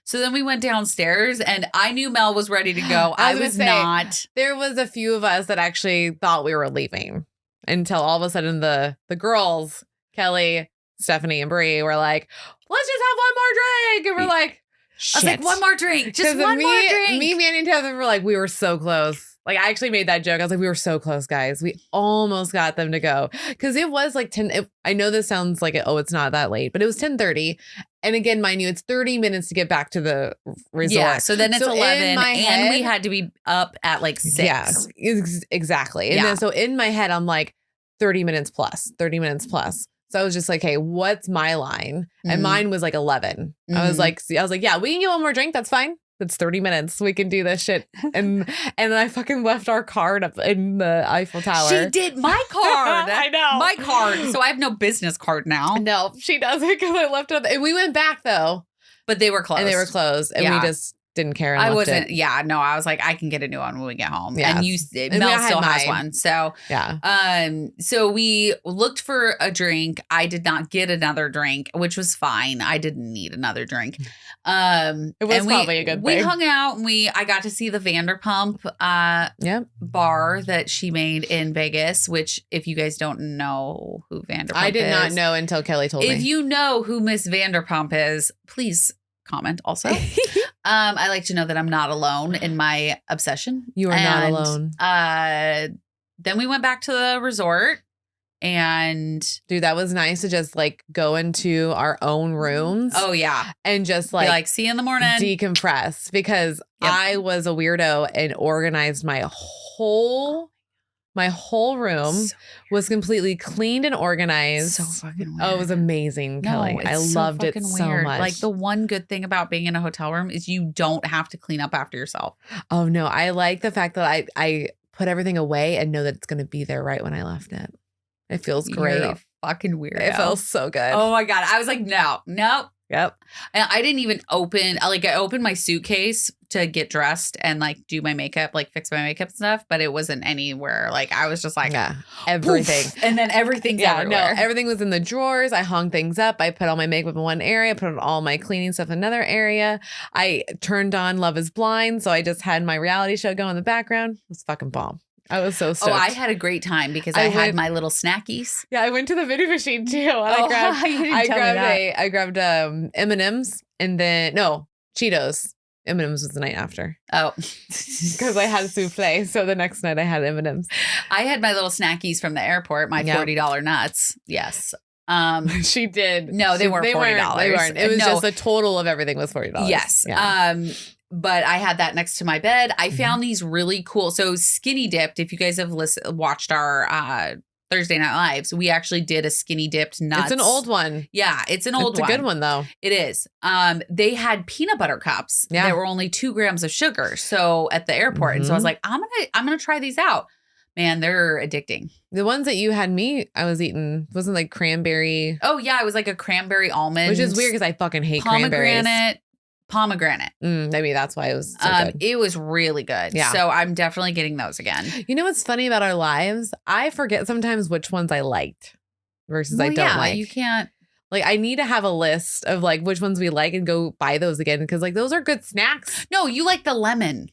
So then we went downstairs and I knew Mel was ready to go. I was not. There was a few of us that actually thought we were leaving until all of a sudden the girls, Kellie, Stephanie, and Bri were like, let's just have one more drink. And we're like, shit. I was like, one more drink. Just one more drink. Me, Manny, and Heather were like, we were so close. Like, I actually made that joke. I was like, we were so close, guys. We almost got them to go. Because it was like 10. I know this sounds like, it's not that late. But it was 10:30. And again, mind you, it's 30 minutes to get back to the resort. Yeah, so then it's 11. And we had to be up at like 6. Yeah, exactly. And then so in my head, I'm like, 30 minutes plus. So I was just like, hey, what's my line? And mine was like 11. I was like, yeah, we can get one more drink. That's fine. It's 30 minutes. We can do this shit. And I fucking left our card up in the Eiffel Tower. She did my card. I know. My card. So I have no business card now. No, she doesn't because I left it up. And we went back though. But they were closed. And we just didn't care. And I wasn't. Yeah, no, I was like, I can get a new one when we get home. Yeah. And Mel still has one. So yeah. So we looked for a drink. I did not get another drink, which was fine. I didn't need another drink. It was probably a good thing. We hung out and I got to see the Vanderpump bar that she made in Vegas, which if you guys don't know who Vanderpump is. I did not know until Kellie told me. If you know who Miss Vanderpump is, please comment also. I like to know that I'm not alone in my obsession. You are not alone. Then we went back to the resort. And dude, that was nice to just like go into our own rooms. Oh yeah. And just be like, see you in the morning. Decompress because I was a weirdo and organized my whole room was completely cleaned and organized. So fucking weird. Oh, it was amazing, Kellie. I loved it so much. Like the one good thing about being in a hotel room is you don't have to clean up after yourself. Oh no. I like the fact that I put everything away and know that it's going to be there right when I left it. It feels great. You're a fucking weirdo. It feels so good. Oh my God. I was like, no. Yep. And I didn't even open, I opened my suitcase to get dressed and like do my makeup, like fix my makeup stuff, but it wasn't anywhere. Like I was just like, everything. Poof, and then everything's everywhere. No, everything was in the drawers. I hung things up. I put all my makeup in one area, put all my cleaning stuff in another area. I turned on Love is Blind. So I just had my reality show go in the background. It was fucking bomb. I was so stoked. Oh, I had a great time because I had my little snackies. Yeah, I went to the vending machine too. And I grabbed M&Ms and then Cheetos. M&Ms was the night after. Oh, because I had souffle. So the next night I had M&Ms. I had my little snackies from the airport. My $40 nuts. Yes. She did. No, they weren't $40. They weren't. It was just the total of everything was $40. Yes. Yeah. But I had that next to my bed. I found these really cool. So Skinny Dipped, if you guys have watched our Thursday Night Lives, we actually did a Skinny Dipped nuts. It's an old one. Yeah, it's an old one. It's a good one, though. It is. They had peanut butter cups that were only 2 grams of sugar. So at the airport. And so I was like, I'm gonna try these out. Man, they're addicting. The ones that you had I was eating, wasn't like cranberry. Oh, yeah. It was like a cranberry almond. Which is weird because I fucking hate cranberries. Pomegranate. Maybe that's why it was so good. It was really good. Yeah. So I'm definitely getting those again. You know what's funny about our lives? I forget sometimes which ones I liked versus I don't like. You can't. Like, I need to have a list of like which ones we like and go buy those again because like those are good snacks. No, you like the lemon.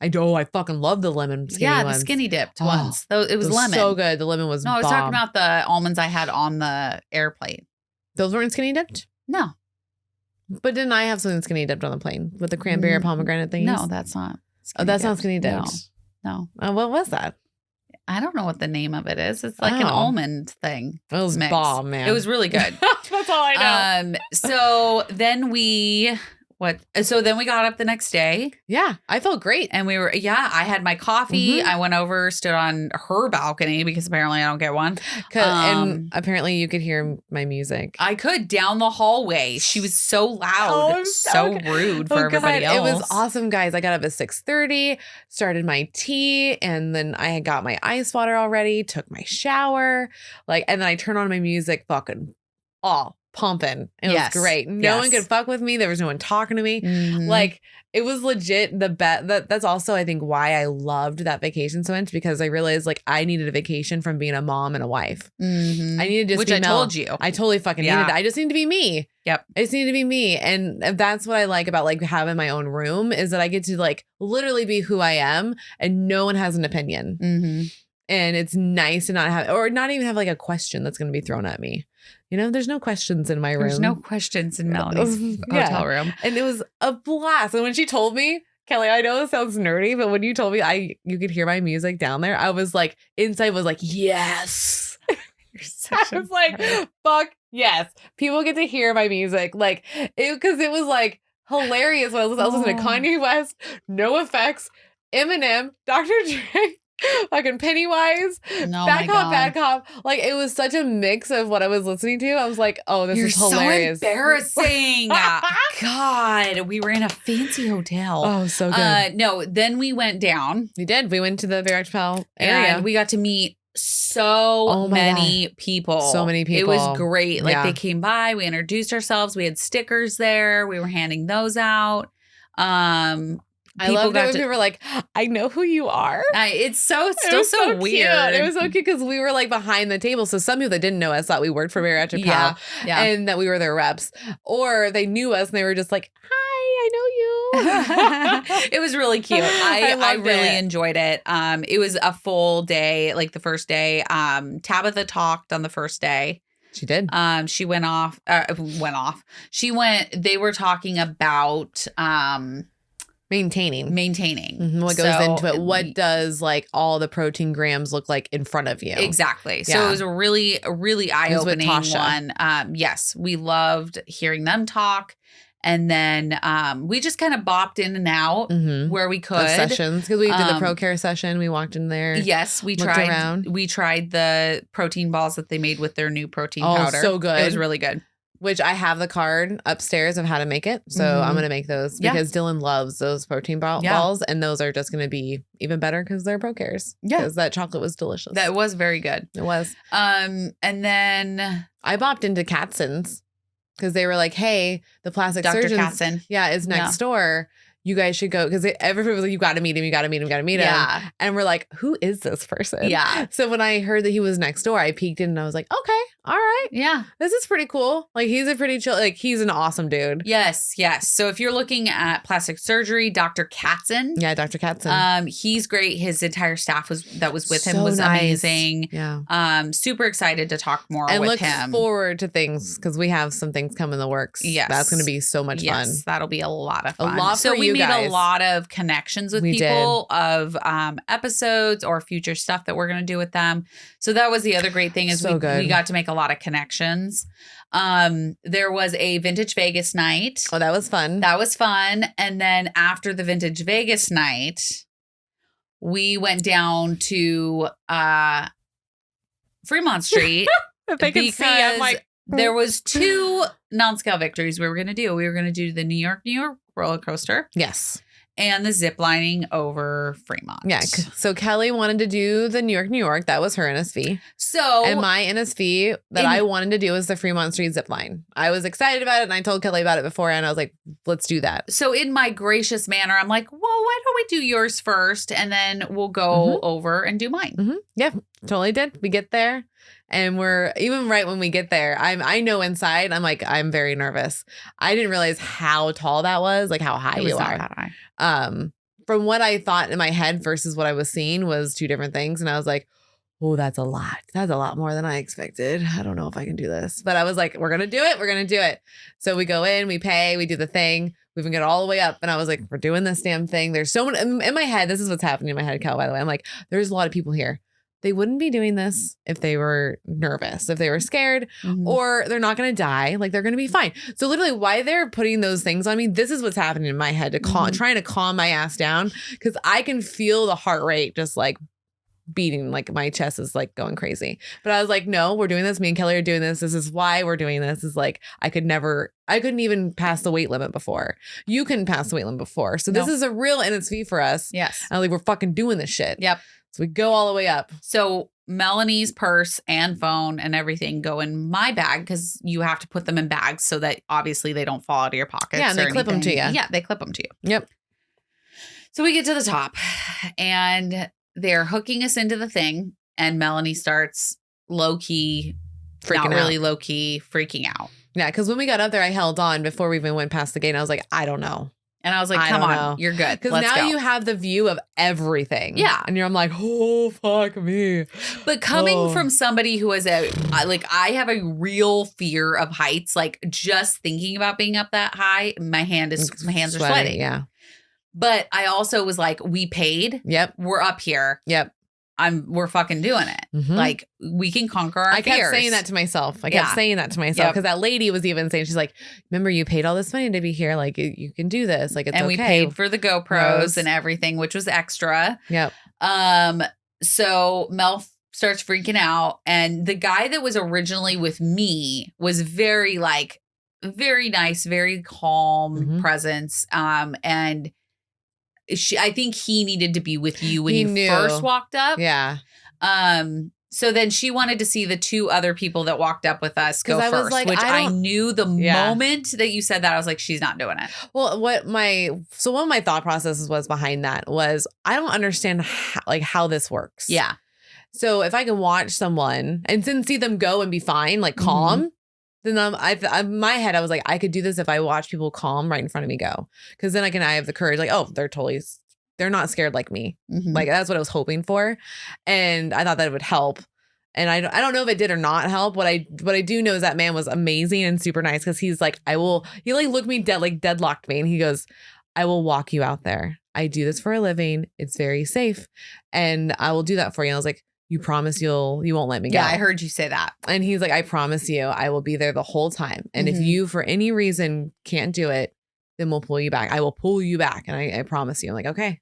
I fucking love the lemon skinny ones. The skinny dipped ones. It was lemon. So good. The lemon was No, I was talking about the almonds I had on the airplane. Those weren't skinny dipped? No. But didn't I have something skinny dipped on the plane with the cranberry or pomegranate things? No, that's not. Oh, that's not skinny dipped. No. What was that? I don't know what the name of it is. It's like an almond thing. It was bomb, man. It was really good. That's all I know. So then we got up the next day. Yeah, I felt great. And I had my coffee. I went over, stood on her balcony because apparently I don't get one. And apparently you could hear my music. I could down the hallway. She was so loud. So rude for everybody else. It was awesome, guys. I got up at 6:30, started my tea, and then I had got my ice water already, took my shower, and then I turned on my music fucking all pumping. It was great. No one could fuck with me. There was no one talking to me. Like, it was legit the best. That's also, I think, why I loved that vacation so much, because I realized like I needed a vacation from being a mom and a wife. I needed to just be Mel. Told you. I totally fucking needed it. I just need to be me. Yep. I just need to be me. And that's what I like about like having my own room, is that I get to like literally be who I am and no one has an opinion. And it's nice to not have, or not even have like a question that's going to be thrown at me. You know, there's no questions in my room. There's no questions in Melanie's hotel room. And it was a blast. And when she told me, Kelly, I know it sounds nerdy, but when you told me you could hear my music down there, I was like, inside was like, yes. I was like, fuck yes. People get to hear my music. Like, because it was like hilarious when I was listening to Kanye West, No Effects, Eminem, Dr. Dre, fucking Pennywise, Bad Cop. Like, it was such a mix of what I was listening to. I was like, oh, this is hilarious. So embarrassing. God, we were in a fancy hotel. Oh, so good. No, then we went down. We did. We went to the Bariatric area. And we got to meet so many people. So many people. It was great. Like, they came by. We introduced ourselves. We had stickers there. We were handing those out. I love that when people were like, I know who you are. It's so weird. Cute. It was so cute because we wwere like behind the table. So some people that didn't know us thought we worked for Bariatric Pal and that we were their reps. Or they knew us and they were just like, hi, I know you. It was really cute. I really enjoyed it. It was a full day, like the first day. Tabitha talked on the first day. She did. She went off. They were talking about Maintaining what goes into it. What does like all the protein grams look like in front of you? Exactly. So it was a really eye-opening one. Yes, we loved hearing them talk. And then we just kind of bopped in and out where we could. Those sessions, because we did the Pro Care session. We walked in there. Yes, we tried around. We tried the protein balls that they made with their new protein powder. So good. It was really good. Which I have the card upstairs of how to make it. So I'm going to make those because Dylan loves those protein balls. And those are just going to be even better because they're Pro Cares. Yeah. Because that chocolate was delicious. That was very good. It was. And then I bopped into Katz's because they were like, hey, the plastic Dr. surgeon Katzen. is next door. You guys should go, because everybody was like, you got to meet him. Yeah. And we're like, who is this person? Yeah. So when I heard that he was next door, I peeked in and I was like, okay, all right. Yeah. This is pretty cool. Like, he's a pretty chill, like, he's an awesome dude. Yes. So if you're looking at plastic surgery, Dr. Katzen. Yeah, Dr. Katzen. He's great. His entire staff was with him was amazing. Yeah. Super excited to talk more with him. And look forward to things, because we have some things coming in the works. Yes. That's going to be so much fun. Yes, that'll be a lot of fun. A lot for you guys. We made a lot of connections with people of episodes or future stuff that we're going to do with them. So that was the other great thing, is we got to make a lot of connections. There was a Vintage Vegas night. Oh, that was fun. And then after the Vintage Vegas night, we went down to Fremont Street. If they can see, I'm like, there was 2 non-scale victories we were going to do. We were going to do the New York roller coaster. Yes. And the zip lining over Fremont. Yeah. So Kelly wanted to do the New York. That was her NSV. And my NSV that I wanted to do was the Fremont Street zip line. I was excited about it, and I told Kelly about it beforehand. I was like, let's do that. So in my gracious manner, I'm like, well, why don't we do yours first, and then we'll go over and do mine. Yeah, totally did. We get there. And we're even right when we get there, I know inside, I'm like, I'm very nervous. I didn't realize how tall that was, like how high you are. Not that high. From what I thought in my head versus what I was seeing was two different things. And I was like, oh, that's a lot. That's a lot more than I expected. I don't know if I can do this. But I was like, we're going to do it. We're going to do it. So we go in, we pay, we do the thing. We even get all the way up. And I was like, we're doing this damn thing. There's so many in my head. This is what's happening in my head, Kel, by the way. I'm like, there's a lot of people here. They wouldn't be doing this if they were nervous, if they were scared, or they're not going to die. Like, they're going to be fine. So literally why they're putting those things on me, this is what's happening in my head to trying to calm my ass down, because I can feel the heart rate just like beating, like my chest is like going crazy. But I was like, no, we're doing this. Me and Kellie are doing this. This is why we're doing this. Is like, I couldn't even pass the weight limit before. You couldn't pass the weight limit before. So this is a real NSV for us. Yes. I was like, we're fucking doing this shit. Yep. So we go all the way up. So Melanie's purse and phone and everything go in my bag, because you have to put them in bags so that obviously they don't fall out of your pockets. Yeah, and they clip them to you. Yeah, they clip them to you. Yep. So we get to the top and they're hooking us into the thing, and Melanie starts low-key, Freaking not really out. low-key, freaking out. Yeah, because when we got up there, I held on before we even went past the gate. And I was like, I don't know. And I was like, I come don't on, know. you're good. Because Let's now go. you have the view of everything. Yeah. And I'm like, oh, fuck me. But coming from somebody who has I have a real fear of heights. Like, just thinking about being up that high, my hands are sweating. Yeah. But I also was like, we paid. Yep. We're up here. Yep. We're fucking doing it. Mhm. Like, we can conquer our I fears. kept saying that to myself. I kept saying that to myself, because that lady was even saying, she's like, remember, you paid all this money to be here. Like, you can do this. Like, it's and okay. we paid for the GoPros and everything, which was extra. Yep. So Mel starts freaking out, and the guy that was originally with me was very nice, very calm presence. And I think he needed to be with you when you first walked up. Yeah. So then she wanted to see the two other people that walked up with us go I was first, like, which I knew the moment that you said that, I was like, she's not doing it. Well, one of my thought processes was behind that was, I don't understand how this works. Yeah. So if I can watch someone and then see them go and be fine, like calm, then in my head, I was like, I could do this if I watch people calm right in front of me go. Because then I have the courage, like, oh, they're not scared like me. Like, that's what I was hoping for. And I thought that it would help. And I don't know if it did or not help. What I do know is that man was amazing and super nice, because he's like, he like looked me deadlocked me. And he goes, I will walk you out there. I do this for a living. It's very safe. And I will do that for you. And I was like, you promise you won't let me go. Yeah, I heard you say that. And he's like, I promise you, I will be there the whole time. And if you, for any reason, can't do it, then we'll pull you back. I will pull you back. And I promise you. I'm like, okay.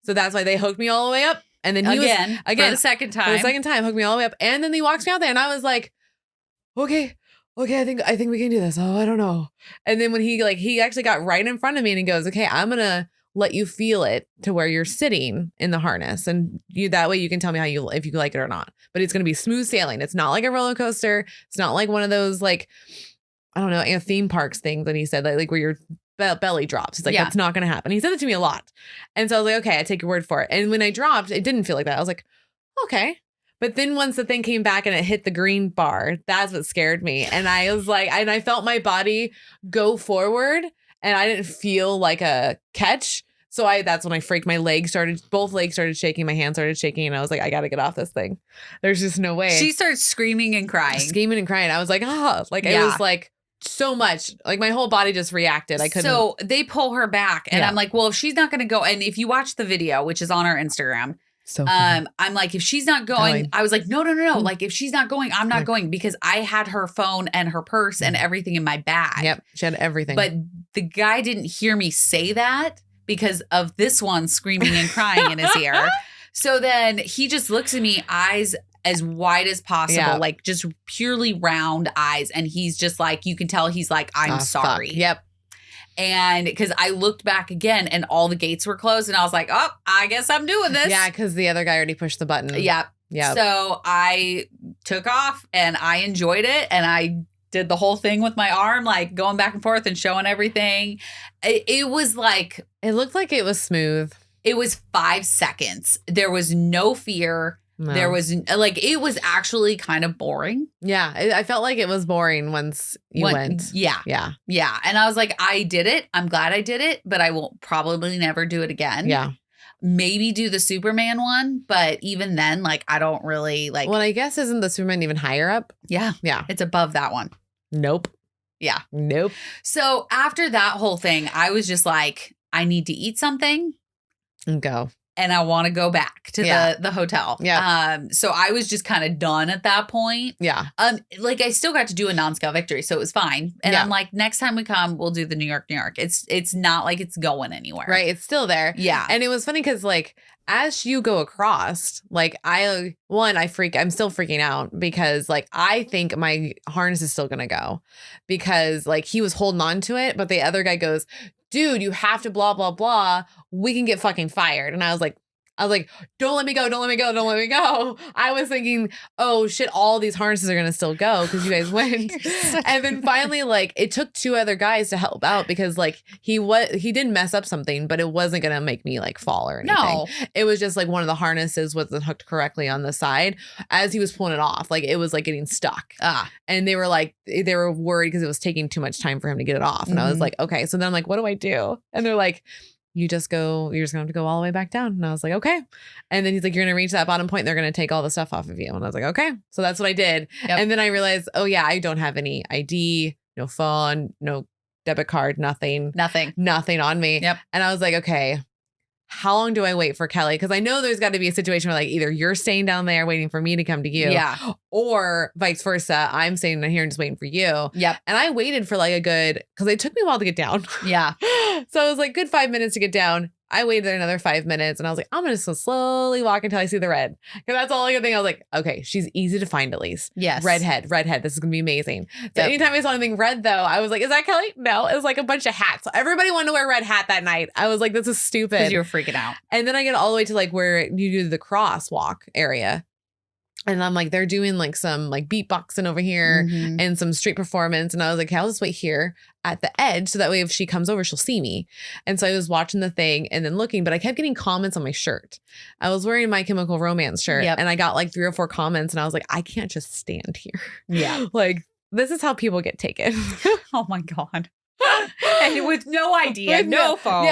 So that's why they hooked me all the way up. And then he again, for the second time, hooked me all the way up. And then he walks me out there, and I was like, okay, I think we can do this. Oh, I don't know. And then when he actually got right in front of me, and he goes, okay, I'm going to let you feel it to where you're sitting in the harness. And that way you can tell me if you like it or not. But it's going to be smooth sailing. It's not like a roller coaster. It's not like one of those, like, I don't know, theme parks things that he said, like where your belly drops. He's like, that's not going to happen. He said it to me a lot. And so I was like, okay, I take your word for it. And when I dropped, it didn't feel like that. I was like, okay. But then once the thing came back and it hit the green bar, that's what scared me. And I was like, and I felt my body go forward, and I didn't feel like a catch. So that's when I freaked. Both legs started shaking. My hands started shaking. And I was like, I got to get off this thing. There's just no way. She starts screaming and crying. I was like, it was like so much. Like, my whole body just reacted. I couldn't. So they pull her back, and I'm like, well, if she's not going to go, and if you watch the video, which is on our Instagram, so I'm like, if she's not going, I was like, no. Like, if she's not going, I'm not going, because I had her phone and her purse and everything in my bag. Yep. She had everything. But the guy didn't hear me say that because of this one screaming and crying in his ear. So then he just looks at me, eyes as wide as possible, like just purely round eyes. And he's just like, you can tell he's like, I'm sorry. Fuck. Yep. And because I looked back again and all the gates were closed, and I was like, oh, I guess I'm doing this. Yeah, because the other guy already pushed the button. Yep. So I took off, and I enjoyed it. And I did the whole thing with my arm, like going back and forth and showing everything. It was like, it looked like it was smooth. It was 5 seconds. There was no fear. No. There was like, it was actually kind of boring. Yeah. I felt like it was boring once you went. Yeah. Yeah. Yeah. And I was like, I did it. I'm glad I did it, but I will probably never do it again. Yeah. Maybe do the Superman one. But even then, like, I don't really like. Well, I guess isn't the Superman even higher up? Yeah. Yeah. It's above that one. Nope. Yeah. Nope. So after that whole thing, I was just like, I need to eat something. And go. And I want to go back to the hotel. Yeah. So I was just kind of done at that point. Yeah. Like I still got to do a non-scale victory, so it was fine. And I'm like, next time we come, we'll do the New York. It's not like it's going anywhere. Right. It's still there. Yeah. And it was funny because like as you go across, like I'm still freaking out because like I think my harness is still gonna go because like he was holding on to it, but the other guy goes, dude, you have to blah, blah, blah. We can get fucking fired. And I was like, don't let me go. Don't let me go. Don't let me go. I was thinking, oh shit, all these harnesses are going to still go because you guys went. And then finally, like it took 2 other guys to help out because like he did mess up something, but it wasn't going to make me like fall or anything. No, it was just like one of the harnesses wasn't hooked correctly on the side as he was pulling it off. Like it was like getting stuck. And they were worried because it was taking too much time for him to get it off. And I was like, okay. So then I'm like, what do I do? And they're like, you're just going to have to go all the way back down. And I was like, okay. And then he's like, you're going to reach that bottom point. They're going to take all the stuff off of you. And I was like, okay. So that's what I did. Yep. And then I realized, oh yeah, I don't have any ID, no phone, no debit card, nothing on me. Yep. And I was like, okay, how long do I wait for Kellie? Because I know there's got to be a situation where like either you're staying down there waiting for me to come to you. Yeah. Or vice versa. I'm staying here and just waiting for you. Yep. And I waited for like because it took me a while to get down. Yeah. So it was like good 5 minutes to get down. I waited another 5 minutes and I was like, I'm going to slowly walk until I see the red. Because that's all I could think. I was like, okay, she's easy to find at least. Yes. Redhead. This is going to be amazing. So anytime I saw anything red though, I was like, is that Kellie? No, it was like a bunch of hats. So everybody wanted to wear a red hat that night. I was like, this is stupid. Because you were freaking out. And then I get all the way to like where you do the crosswalk area. And I'm like, they're doing like some like beatboxing over here and some street performance. And I was like, I'll just wait here at the edge. So that way if she comes over, she'll see me. And so I was watching the thing and then looking, but I kept getting comments on my shirt. I was wearing My Chemical Romance shirt and I got like 3 or 4 comments and I was like, I can't just stand here. Yeah. Like this is how people get taken. Oh my God. And with no idea, no phone,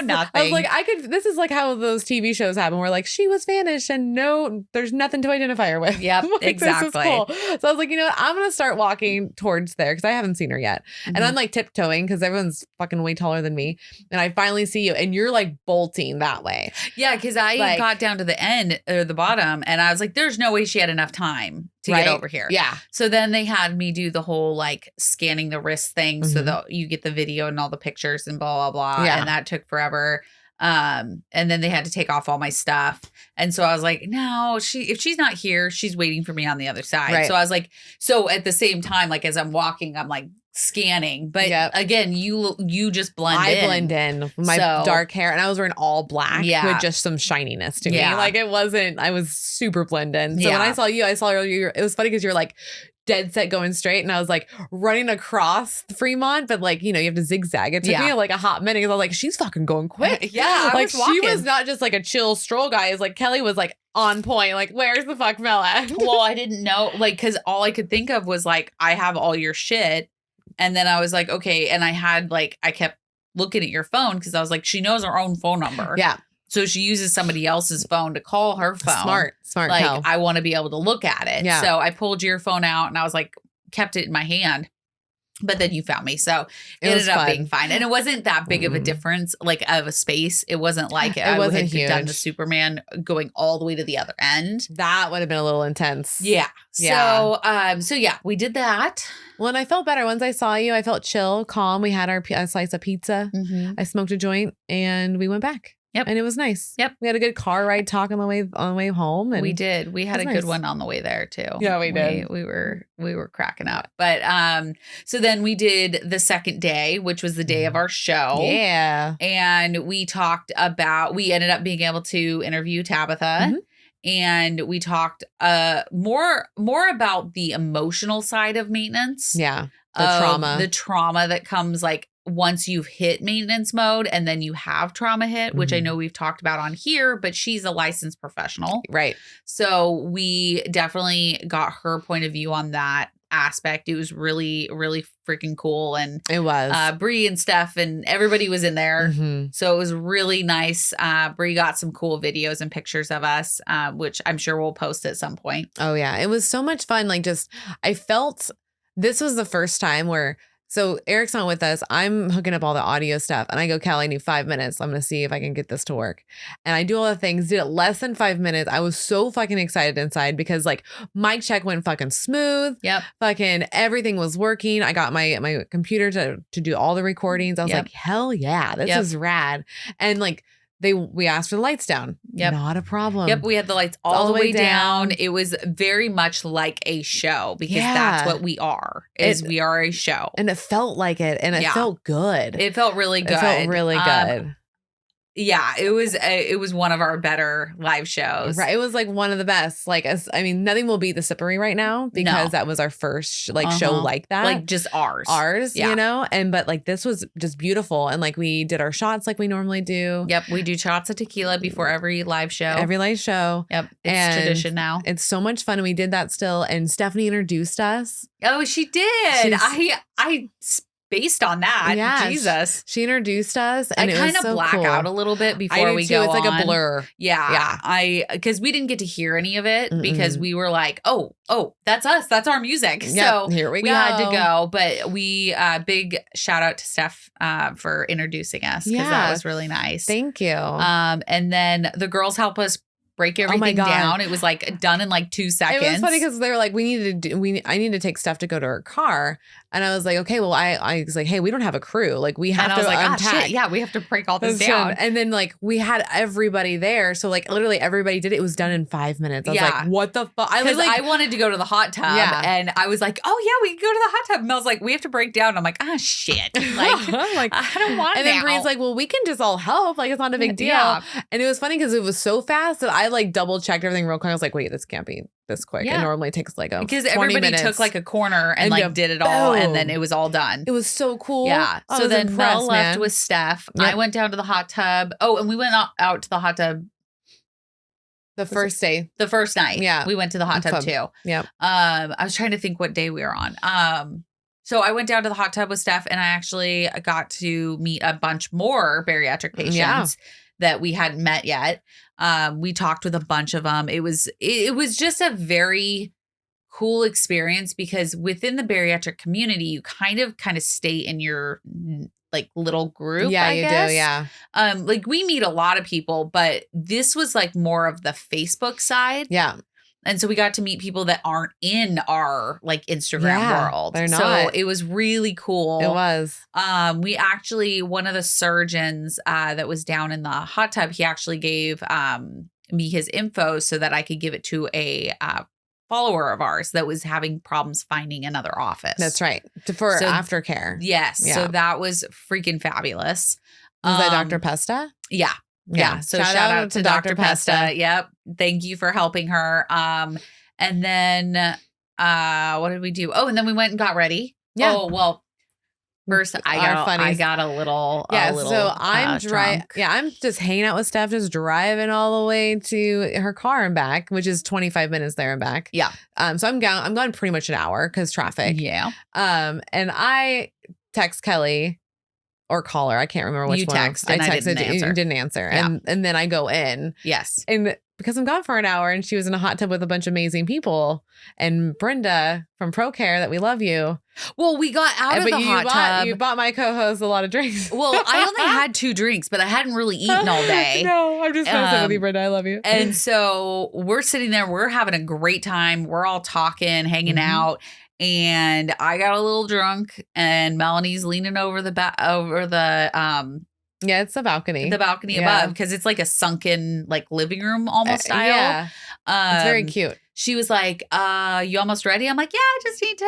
nothing. I was like, this is like how those TV shows happen where like she was vanished and there's nothing to identify her with. Yep, like, exactly. This is cool. So I was like, you know what? I'm going to start walking towards there because I haven't seen her yet. And I'm like tiptoeing because everyone's fucking way taller than me. And I finally see you and you're like bolting that way. Yeah, because I got down to the end or the bottom and I was like, there's no way she had enough time to get over here. Yeah. So then they had me do the whole like scanning the wrist thing so that you get the video and all the pictures and blah, blah, blah. Yeah. And that took forever. And then they had to take off all my stuff. And so I was like, no, if she's not here, she's waiting for me on the other side. Right. So I was like, so at the same time, like as I'm walking, I'm like scanning. But again, you just blend in. I blend in with my dark hair and I was wearing all black with just some shininess to me. Like I was super blend in. So when I saw you, it was funny because you're like dead set going straight and I was like running across Fremont, but like, you have to zigzag. It took me like a hot minute because I was like, she's fucking going quick. Yeah. Like she was not just like a chill stroll guy. It's like Kellie was like on point. Like, where's the fuck Mel at? Well, I didn't know, like, because all I could think of was like, I have all your shit. And then I was like, okay. And I had like, I kept looking at your phone because I was like, she knows her own phone number. Yeah. So she uses somebody else's phone to call her phone. Smart. Like hell. I want to be able to look at it. Yeah. So I pulled your phone out and I was like, kept it in my hand. But then you found me. So it ended up being fine. And it wasn't that big of a difference, like of a space. It wasn't like I would have done the Superman going all the way to the other end. That would have been a little intense. Yeah. So yeah, we did that. Well, and I felt better. Once I saw you, I felt chill, calm. We had our slice of pizza. I smoked a joint and we went back. Yep. And it was nice. Yep. We had a good car ride talk on the way home. And we did. We had a good one on the way there too. Yeah, we did. We were cracking up. But so then we did the second day, which was the day of our show. Yeah. And we ended up being able to interview Tabitha. And we talked more about the emotional side of maintenance. Yeah. The trauma that comes like once you've hit maintenance mode and then you have trauma hit, which I Mhm. know we've talked about on here, but she's a licensed professional. Right. So we definitely got her point of view on that aspect. It was really, really freaking cool. And It was. Bree and Steph and everybody was in there. Mhm. So it was really nice. Bree got some cool videos and pictures of us, which I'm sure we'll post at some point. Oh yeah. It was so much fun. Like I felt this was the first time where, so Eric's not with us. I'm hooking up all the audio stuff and I go, Kellie, I need 5 minutes. I'm going to see if I can get this to work. And I do all the things, did it less than 5 minutes. I was so fucking excited inside because like mic check went fucking smooth. Yep. Fucking everything was working. I got my computer to do all the recordings. I was like, hell yeah, this is rad. And like, we asked for the lights down. Yep. Not a problem. Yep. We had the lights all the way down. It was very much like a show because that's what we are, we are a show. And it felt like it. And it felt good. It felt really good. It felt really good. Yeah, it was one of our better live shows. Right. It was like one of the best. Like, I mean, nothing will beat the Sippery right now because that was our first show like that. Like just ours, you know? But like, this was just beautiful. And like, we did our shots like we normally do. Yep. We do shots of tequila before every live show. Yep. It's tradition now. It's so much fun. And we did that still. And Stephanie introduced us. Oh, she did. I based on that. Yeah, Jesus. She introduced us. And I kind of black out a little bit before we go It's like on. a blur. Yeah. Because we didn't get to hear any of it because we were like, oh, that's us. That's our music. Yep, so here we go. We had to go. But we, big shout out to Steph for introducing us because that was really nice. Thank you. And then the girls help us break everything down. It was like done in like 2 seconds. It was funny because they were like, I need to take Steph to go to her car. And I was like, okay, well, I was like, hey, we don't have a crew. Like we have to unpack. Shit, yeah, we have to break all this down. And then like we had everybody there. So like literally everybody did it. It was done in 5 minutes. I was like, what the fuck? I wanted to go to the hot tub and I was like, oh yeah, we can go to the hot tub. And Mel's like, we have to break down. I'm like, shit. Like, I'm like, I don't want And then Bree's like, well, we can just all help. Like it's not a big deal. Yeah. And it was funny because it was so fast that I like double checked everything real quick. I was like, wait, this can't be this quick. It normally takes like because 20 everybody minutes. took like a corner and like did it all and then it was all done. It was so cool. Yeah. So then Mel left with Steph. Yep. I went down to the hot tub. Oh, and we went out to the hot tub the first day. The first night. Yeah. We went to the hot tub too. Yeah. I was trying to think what day we were on. So I went down to the hot tub with Steph and I actually got to meet a bunch more bariatric patients that we hadn't met yet. We talked with a bunch of them. It was just a very cool experience because within the bariatric community, you kind of stay in your like little group. Yeah, I guess. Do. Yeah. Like we meet a lot of people, but this was like more of the Facebook side. Yeah. And so we got to meet people that aren't in our like Instagram world. They're not. So it was really cool. It was. We actually, one of the surgeons that was down in the hot tub, he actually gave me his info so that I could give it to a follower of ours that was having problems finding another office. That's right. For aftercare. Yes. Yeah. So that was freaking fabulous. Was that Dr. Pesta? Yeah. Yeah. So shout out to Dr. Pesta. Yep. Thank you for helping her. And then what did we do? Oh, and then we went and got ready. Yeah. Oh, well, first I got a little so I'm drunk. I'm just hanging out with Steph, just driving all the way to her car and back, which is 25 minutes there and back. Yeah. So I'm gone pretty much an hour because traffic. Yeah. And I text Kellie or call her. I can't remember which one. I texted, you didn't answer. Yeah. And then I go in. Yes. And because I'm gone for an hour and she was in a hot tub with a bunch of amazing people and Brenda from ProCare that we love you. Well, we got out of the hot tub. You bought my co-host a lot of drinks. Well, I only had 2 drinks, but I hadn't really eaten all day. No, I'm just messing with you, Brenda. I love you. And so we're sitting there. We're having a great time. We're all talking, hanging out. And I got a little drunk and Melanie's leaning over the yeah, it's the balcony. The balcony above because it's like a sunken like living room almost style. Yeah. It's very cute. She was like, you almost ready? I'm like, yeah, I just need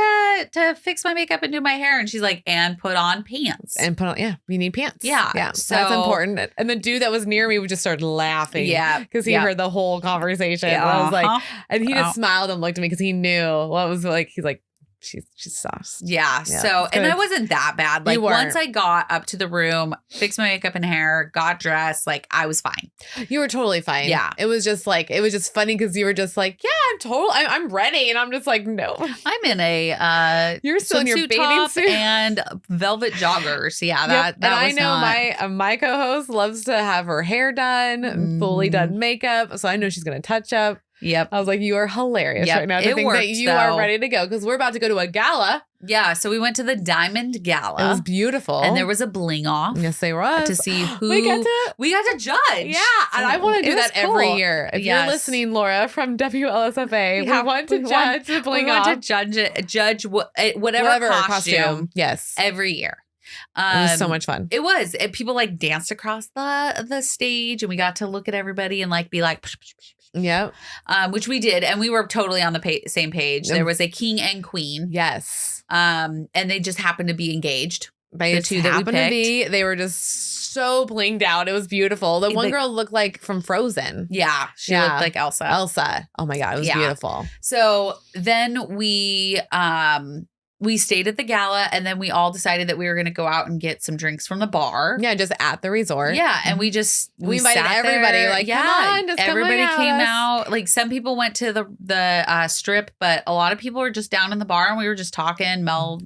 to fix my makeup and do my hair. And she's like, and put on pants. And put on, you need pants. Yeah. Yeah. So that's important. And the dude that was near me would just start laughing. Yeah. Because he heard the whole conversation. Yeah. I was like, and he just smiled and looked at me because he knew what was like, he's like, she's sauce. Yeah. Yeah, So, it's and good. I wasn't that bad. Like You weren't. once I got up to the room, fixed my makeup and hair, got dressed, like I was fine. You were totally fine. Yeah. It was just funny because you were just like, yeah, I'm ready. And I'm just like, no. I'm in a You're still in your swimsuit bathing top suit. and velvet joggers. Yeah, Yep. that and was I know not... my co-host loves to have her hair done, fully done makeup. So I know she's going to touch up. Yep. I was like, you are hilarious right now. To It think worked, that you though. are ready to go because we're about to go to a gala. Yeah. So we went to the Diamond Gala. It was beautiful. And there was a bling off. Yes, they was. To see who we got to judge. Yeah, and I want to do It was that every cool. year. If Yes. you're listening, Laura from WLSFA, Yeah, we want to judge the bling we off. want to judge whatever costume Yes, every year. it was so much fun. It was. And people like danced across the stage, and we got to look at everybody and like be like, psh, psh, psh, psh. Yep. Which we did, and we were totally on the same page. There was a king and queen. Yes. And they just happened to be engaged. They The two that we happened to picked. be. They were just so blinged out. It was beautiful. The one girl looked like from Frozen. Yeah, she Yeah. looked like Elsa. Elsa. Oh my God, it was Yeah. beautiful. So then we stayed at the gala, and then we all decided that we were going to go out and get some drinks from the bar. Yeah, just at the resort. Yeah, and we invited sat everybody. there. Like, come on, just come everybody hang out came with us. out. Like some people went to the strip, but a lot of people were just down in the bar, and we were just talking. Mel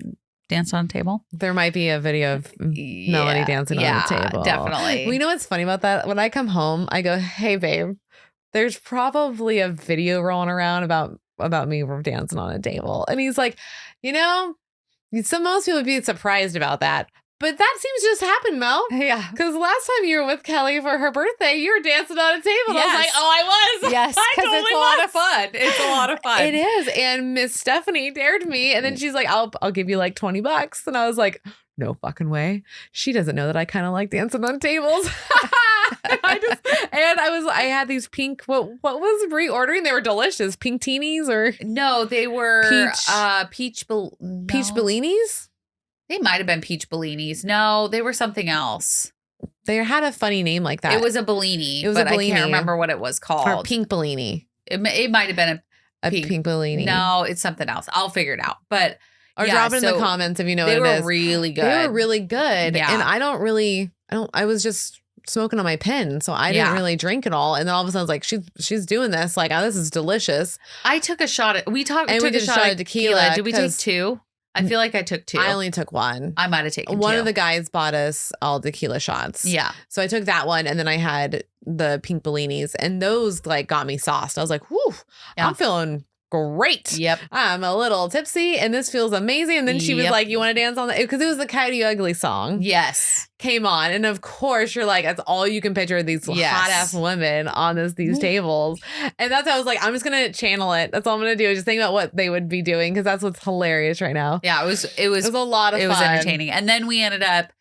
danced on a table. There might be a video of Melanie dancing on the table. Definitely. Well, you know what's funny about that? When I come home, I go, "Hey, babe, there's probably a video rolling around about me dancing on a table," and he's like, "You know, most people would be surprised about that." But that seems to just happen, Mel. Yeah. Because last time you were with Kellie for her birthday, you were dancing on a table. And I was like, Yes. oh, I was. Yes, I because totally it's a lot was. of fun. It's a lot of fun. It is. And Miss Stephanie dared me. And then she's like, I'll give you like $20. And I was like, no fucking way. She doesn't know that I kind of like dancing on tables. I had these pink, what was Brie ordering? They were delicious. Pink teenies or No, they were peach bellinis? They might have been peach bellinis. No, they were something else. They had a funny name like that. It was a Bellini. It was but a Bellini. I can't remember what it was called. Or pink Bellini. It might have been A pink Bellini. No, it's something else. I'll figure it out. But Or drop it in the comments if you know what they it were is. really good. They were really good. Yeah. And I was just smoking on my pen. So I didn't really drink it all. And then all of a sudden I was like, she's doing this. Like, oh, this is delicious. I took a shot at, we took did a shot of tequila. Did we take 'cause two? I feel like I took two. I only took one. I might have taken One two. of the guys bought us all tequila shots. Yeah. So I took that one and then I had the pink Bellinis and those like got me sauced. I was like, whew, Yeah. I'm feeling great. Yep. I'm a little tipsy and this feels amazing. And then she was Yep. like, you want to dance on the, because it was the Coyote Ugly song. Yes. Came on. And of course you're like, that's all you can picture, these Yes. hot ass women on these tables. And that's how I was like, I'm just going to channel it. That's all I'm going to do is just think about what they would be doing. Cause that's what's hilarious right now. Yeah. It was It was a lot of fun. It was entertaining. And then we ended up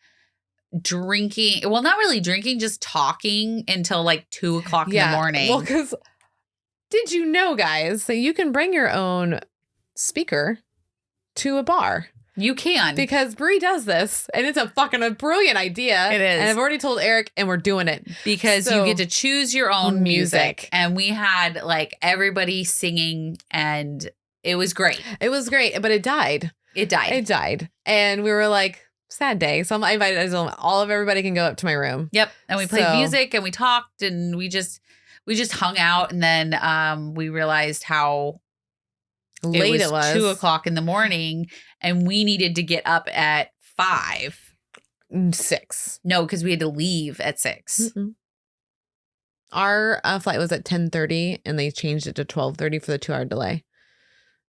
drinking. Well, not really drinking, just talking until like 2:00 in the morning. Well, because did you know, guys, that you can bring your own speaker to a bar? You can. Because Brie does this, and it's a brilliant idea. It is. And I've already told Eric, and we're doing it. Because So- you get to choose your own music. Music. And we had like everybody singing, and it was great. It was great, but it died. It died. It died. And we were like, sad day. So I invited all of everybody can go up to my room. Yep. And we played So- music and we talked and we just hung out. And then we realized how Late it was. 2:00 in the morning and we needed to get up at 5. 6. No, because we had to leave at 6. Mm-mm. Our flight was at 10:30 and they changed it to 12:30 for the 2-hour delay.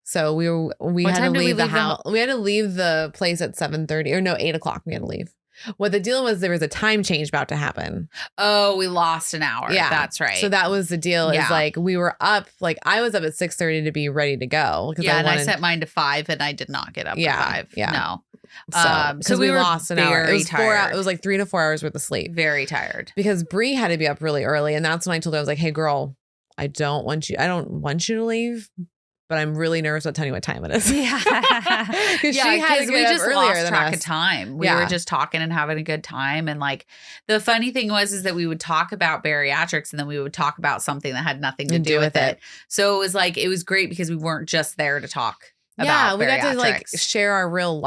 So we What had to time did we leave the leave the house. We had to leave the place at 7:30 or no, 8:00. We had to leave. What the deal was, there was a time change about to happen. Oh, we lost an hour. Yeah. That's right. So that was the deal. Is Yeah. like we were up, like I was up at 6:30 to be ready to go. yeah, and I set mine to 5 and I did not get up Yeah, at 5. yeah. No. So we we were lost an hour. It very was 4 hours. tired. It was like 3 to 4 hours worth of sleep. Very tired. Because Brie had to be up really early. And that's when I told her, I was like, hey girl, I don't want you to leave, but I'm really nervous about telling you what time it is. Yeah. Because she had to we get up just earlier lost than track us. of time. We Yeah. were just talking and having a good time. And like the funny thing was that we would talk about bariatrics and then we would talk about something that had nothing to do with it. So it was great because we weren't just there to talk about we got to like bariatrics. share our real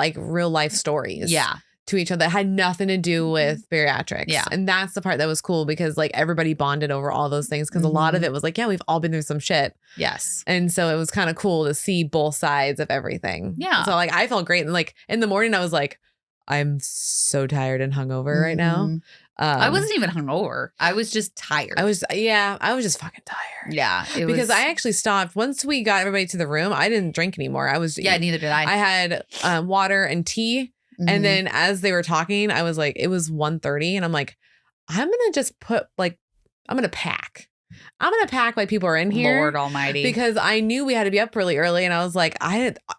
life stories. Yeah. To each other that had nothing to do with bariatrics. Yeah. And that's the part that was cool because like everybody bonded over all those things because a lot of it was like, yeah, we've all been through some shit. Yes. And so it was kind of cool to see both sides of everything. Yeah. So like I felt great. And like in the morning I was like, I'm so tired and hungover right now. I wasn't even hungover. I was just tired. I was just fucking tired. Yeah. Because I actually stopped once we got everybody to the room. I didn't drink anymore. Neither did I. I had water and tea. And then as they were talking, I was like, it was 1:30 and I'm like, I'm going to just put like, I'm going to pack. I'm going to pack like people are in here. Lord almighty. Because I knew we had to be up really early and I was like,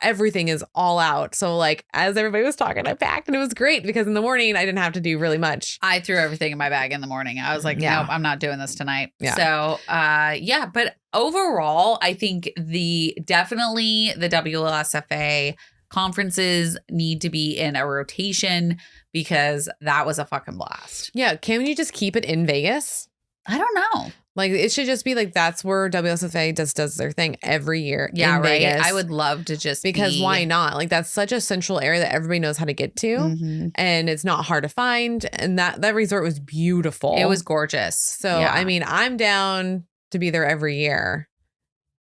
everything is all out. So like as everybody was talking, I packed and it was great because in the morning I didn't have to do really much. I threw everything in my bag in the morning. I was like, nope, I'm not doing this tonight. Yeah. So but overall, I think definitely the WLSFA conferences need to be in a rotation because that was a fucking blast. Yeah. Can you just keep it in Vegas? I don't know. Like it should just be like that's where WLSFA does their thing every year. Yeah, in right. Vegas. I would love to just because why not? Like that's such a central area that everybody knows how to get to, and it's not hard to find. And that resort was beautiful. It was gorgeous. So I mean, I'm down to be there every year,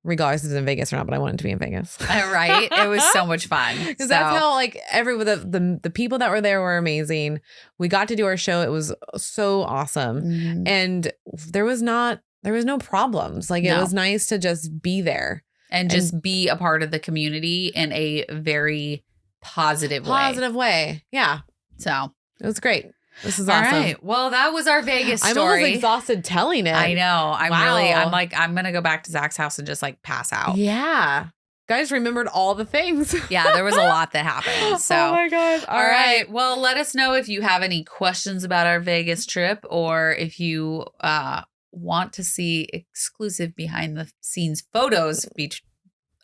regardless if it's in Vegas or not. But I want it to be in Vegas, right? It was so much fun because that's how like the people that were there were amazing. We got to do our show. It was so awesome, and there was no problems. Like it was nice to just be there and just be a part of the community in a very positive way. Yeah. So it was great. This is awesome. All right. Well, that was our Vegas story. I'm almost exhausted telling it. I know. I'm going to go back to Zach's house and just like pass out. Yeah. Guys remembered all the things. Yeah, there was a lot that happened. So, oh my God. All right. Well, let us know if you have any questions about our Vegas trip or if you want to see exclusive behind the scenes photos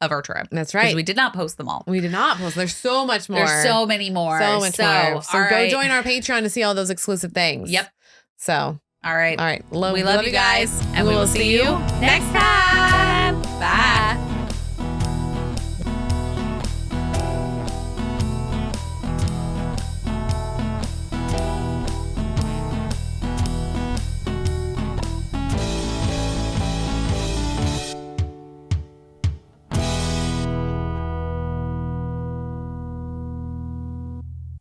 of our trip. That's right. We did not post them all. We did not post. There's so much more. There's so many more. So much more. So go join our Patreon to see all those exclusive things. Yep. So. All right. All right. We love you guys. And we will see you next time. Bye.